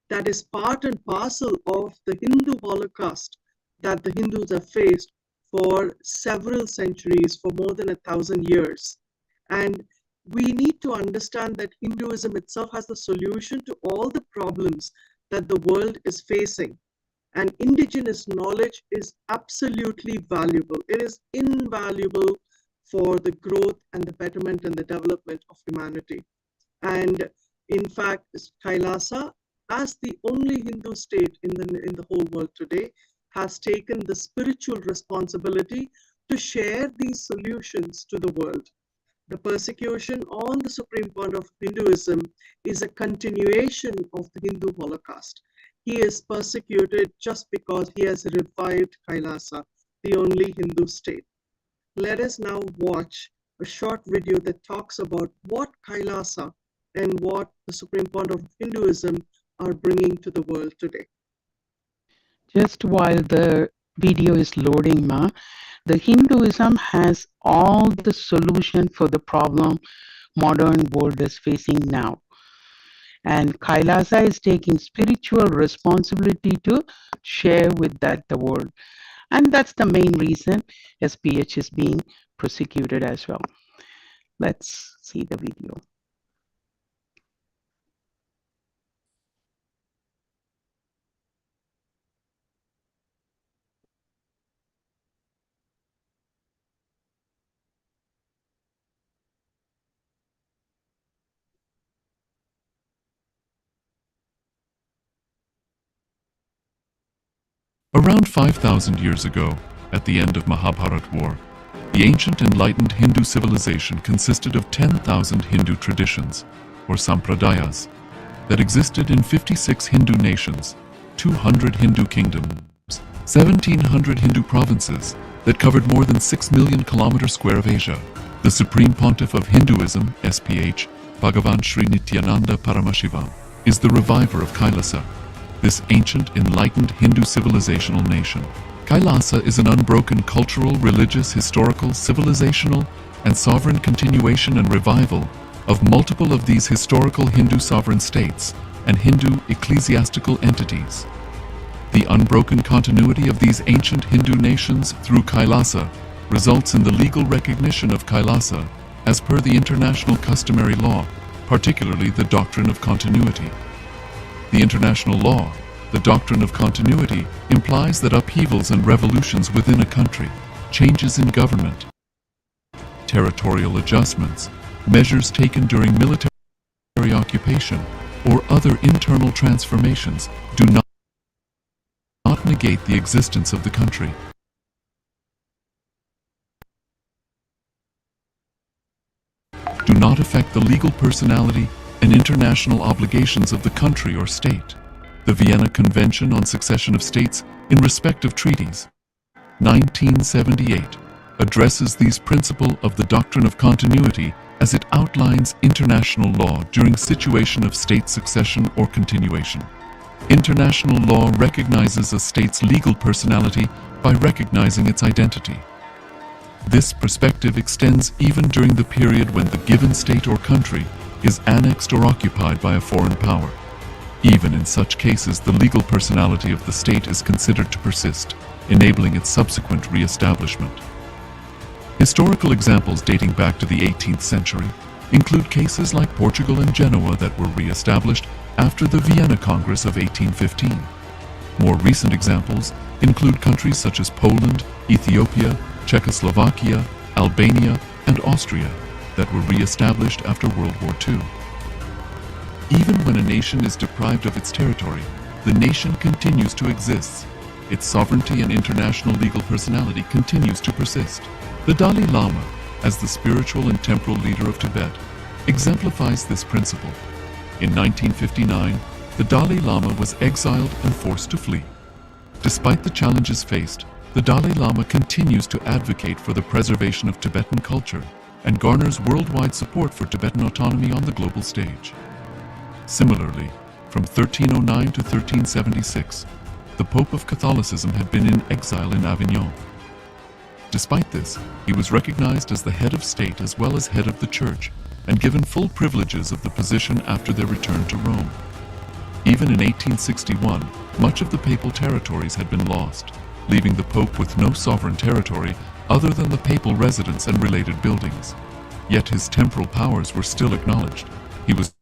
That is part and parcel of the Hindu Holocaust that the Hindus have faced for several centuries, for more than 1,000 years. And we need to understand that Hinduism itself has the solution to all the problems that the world is facing. And indigenous knowledge is absolutely valuable. It is invaluable for the growth and the betterment and the development of humanity. And in fact, Kailasa, as the only Hindu state in the whole world today, has taken the spiritual responsibility to share these solutions to the world. The persecution on the Supreme Pontiff of Hinduism is a continuation of the Hindu Holocaust. He is persecuted just because he has revived Kailasa, the only Hindu state. Let us now watch a short video that talks about what Kailasa and what the Supreme Pontiff of Hinduism are bringing to the world today. Just while the video is loading, Ma, the Hinduism has all the solution for the problem modern world is facing now. And Kailasa is taking spiritual responsibility to share with that the world. And that's the main reason SPH is being prosecuted as well. Let's see the video. Around 5,000 years ago, at the end of Mahabharat War, the ancient enlightened Hindu civilization consisted of 10,000 Hindu traditions, or sampradayas, that existed in 56 Hindu nations, 200 Hindu kingdoms, 1,700 Hindu provinces that covered more than 6 million kilometers square of Asia. The Supreme Pontiff of Hinduism, SPH, Bhagavan Sri Nithyananda Paramashivam, is the reviver of Kailasa, this ancient, enlightened Hindu civilizational nation. Kailasa is an unbroken cultural, religious, historical, civilizational, and sovereign continuation and revival of multiple of these historical Hindu sovereign states and Hindu ecclesiastical entities. The unbroken continuity of these ancient Hindu nations through Kailasa results in the legal recognition of Kailasa as per the international customary law, particularly the doctrine of continuity. The international law, the doctrine of continuity, implies that upheavals and revolutions within a country, changes in government, territorial adjustments, measures taken during military occupation, or other internal transformations do not negate the existence of the country. Do not affect the legal personality and international obligations of the country or state. The Vienna Convention on Succession of States in respect of treaties, 1978, addresses these principles of the doctrine of continuity as it outlines international law during situation of state succession or continuation. International law recognizes a state's legal personality by recognizing its identity. This perspective extends even during the period when the given state or country is annexed or occupied by a foreign power. Even in such cases, the legal personality of the state is considered to persist, enabling its subsequent re-establishment. Historical examples dating back to the 18th century include cases like Portugal and Genoa that were re-established after the Vienna Congress of 1815. More recent examples include countries such as Poland, Ethiopia, Czechoslovakia, Albania, and Austria that were re-established after World War II. Even when a nation is deprived of its territory, the nation continues to exist. Its sovereignty and international legal personality continues to persist. The Dalai Lama, as the spiritual and temporal leader of Tibet, exemplifies this principle. In 1959, the Dalai Lama was exiled and forced to flee. Despite the challenges faced, the Dalai Lama continues to advocate for the preservation of Tibetan culture and garners worldwide support for Tibetan autonomy on the global stage. Similarly, from 1309 to 1376, the Pope of Catholicism had been in exile in Avignon. Despite this, he was recognized as the head of state as well as head of the church, and given full privileges of the position after their return to Rome. Even in 1861, much of the papal territories had been lost, leaving the Pope with no sovereign territory other than the papal residence and related buildings. Yet his temporal powers were still acknowledged. He was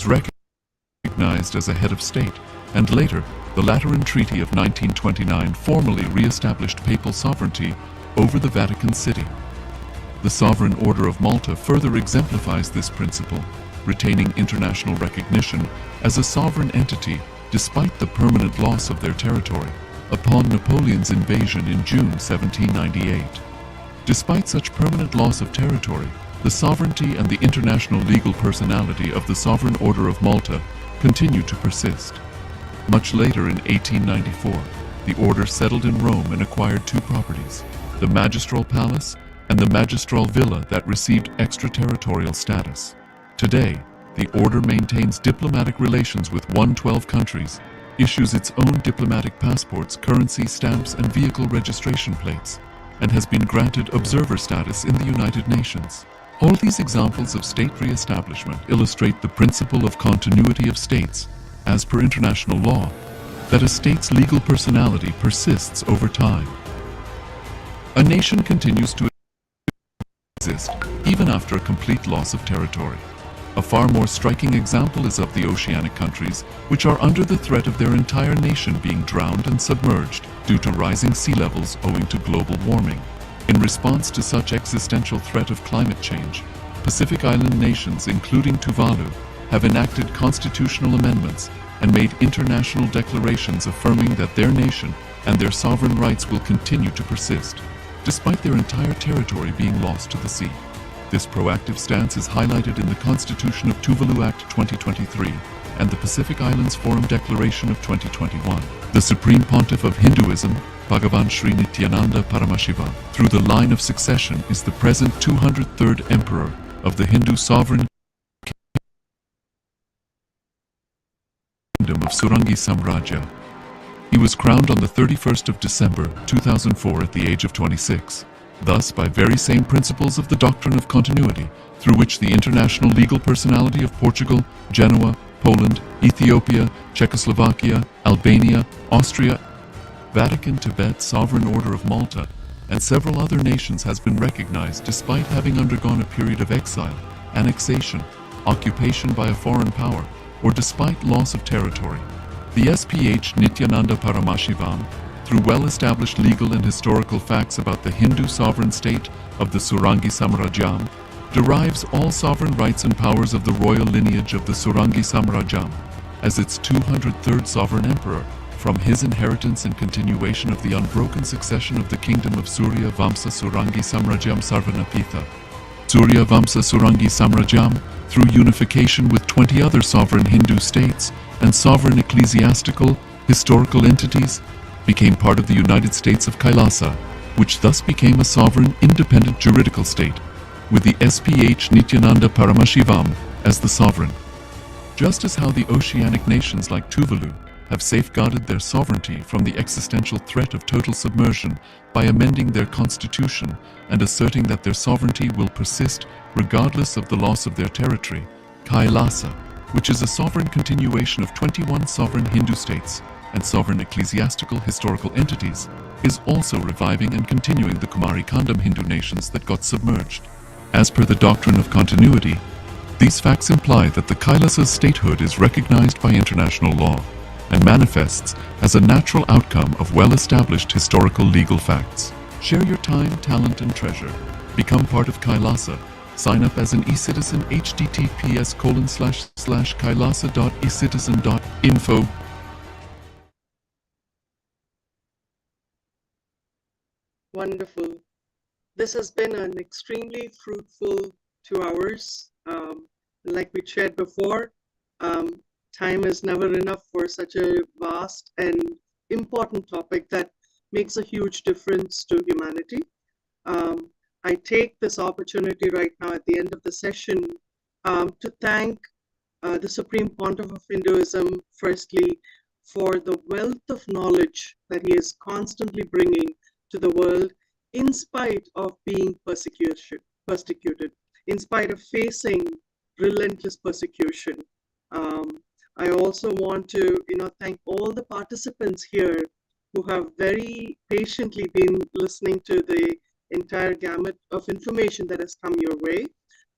recognized as a head of state, and later, the Lateran Treaty of 1929 formally re-established papal sovereignty over the Vatican City. The Sovereign Order of Malta further exemplifies this principle, retaining international recognition as a sovereign entity despite the permanent loss of their territory upon Napoleon's invasion in June 1798. Despite such permanent loss of territory, the sovereignty and the international legal personality of the Sovereign Order of Malta continue to persist. Much later in 1894, the order settled in Rome and acquired two properties, the Magistral Palace and the Magistral Villa that received extraterritorial status. Today, the order maintains diplomatic relations with 112 countries, issues its own diplomatic passports, currency stamps, and vehicle registration plates, and has been granted observer status in the United Nations. All these examples of state re-establishment illustrate the principle of continuity of states, as per international law, that a state's legal personality persists over time. A nation continues to exist even after a complete loss of territory. A far more striking example is of the oceanic countries, which are under the threat of their entire nation being drowned and submerged due to rising sea levels owing to global warming. In response to such existential threat of climate change, Pacific Island nations, including Tuvalu, have enacted constitutional amendments and made international declarations affirming that their nation and their sovereign rights will continue to persist, despite their entire territory being lost to the sea. This proactive stance is highlighted in the Constitution of Tuvalu Act 2023 and the Pacific Islands Forum Declaration of 2021. The Supreme Pontiff of Hinduism, BHAGAVAN Sri NITHYANANDA Paramashivam, through the line of succession is the present 203rd Emperor of the Hindu Sovereign Kingdom of Surangi Samrajya. He was crowned on the 31st of December 2004 at the age of 26. Thus, by very same principles of the doctrine of continuity, through which the international legal personality of Portugal, Genoa, Poland, Ethiopia, Czechoslovakia, Albania, Austria, Vatican, Tibet, Sovereign Order of Malta, and several other nations has been recognized despite having undergone a period of exile, annexation, occupation by a foreign power, or despite loss of territory. The SPH Nityananda Paramashivam, through well-established legal and historical facts about the Hindu sovereign state of the Surangi Samrajyam, derives all sovereign rights and powers of the royal lineage of the Surangi Samrajyam as its 203rd sovereign emperor, from his inheritance and continuation of the unbroken succession of the kingdom of Surya Vamsa Surangi Samrajyam Sarvanapitha. Surya Vamsa Surangi Samrajyam, through unification with 20 other sovereign Hindu states and sovereign ecclesiastical, historical entities, became part of the United States of Kailasa, which thus became a sovereign, independent juridical state, with the SPH Nityananda Paramashivam as the sovereign. Just as how the oceanic nations like Tuvalu have safeguarded their sovereignty from the existential threat of total submersion by amending their constitution and asserting that their sovereignty will persist regardless of the loss of their territory. Kailasa, which is a sovereign continuation of 21 sovereign Hindu states and sovereign ecclesiastical historical entities, is also reviving and continuing the Kumari Kandam Hindu nations that got submerged. As per the doctrine of continuity, these facts imply that the Kailasa's statehood is recognized by international law and manifests as a natural outcome of well-established historical legal facts. Share your time, talent, and treasure. Become part of Kailasa. Sign up as an e-citizen https://kailasa.ecitizen.info. Wonderful. This has been an extremely fruitful 2 hours. Like we shared before, time is never enough for such a vast and important topic that makes a huge difference to humanity. I take this opportunity right now at the end of the session to thank the Supreme Pontiff of Hinduism, firstly, for the wealth of knowledge that he is constantly bringing to the world in spite of being persecuted, in spite of facing relentless persecution. I also want to thank all the participants here who have very patiently been listening to the entire gamut of information that has come your way.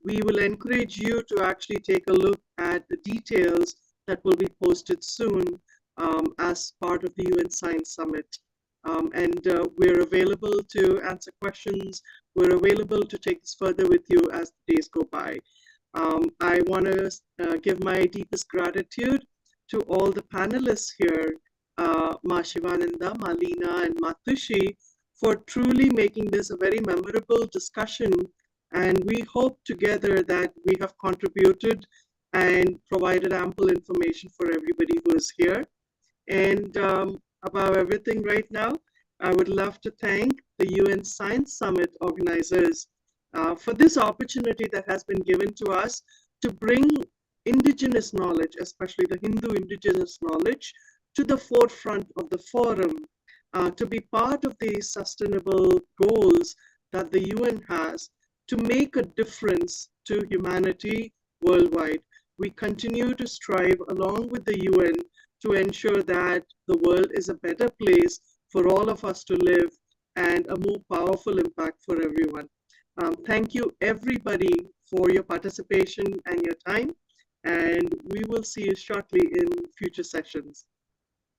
We will encourage you to actually take a look at the details that will be posted soon as part of the UN Science Summit. We're available to answer questions. We're available to take this further with you as the days go by. I want to give my deepest gratitude to all the panelists here, Ma Shivananda, Malina, and Matushi, for truly making this a very memorable discussion. And we hope together that we have contributed and provided ample information for everybody who is here. And above everything right now, I would love to thank the UN Science Summit organizers for this opportunity that has been given to us to bring indigenous knowledge, especially the Hindu indigenous knowledge, to the forefront of the forum, to be part of the sustainable goals that the UN has to make a difference to humanity worldwide. We continue to strive along with the UN to ensure that the world is a better place for all of us to live and a more powerful impact for everyone. Thank you everybody for your participation and your time, and we will see you shortly in future sessions.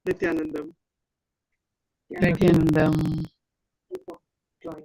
Nithyanandam. Nithyanandam. Join.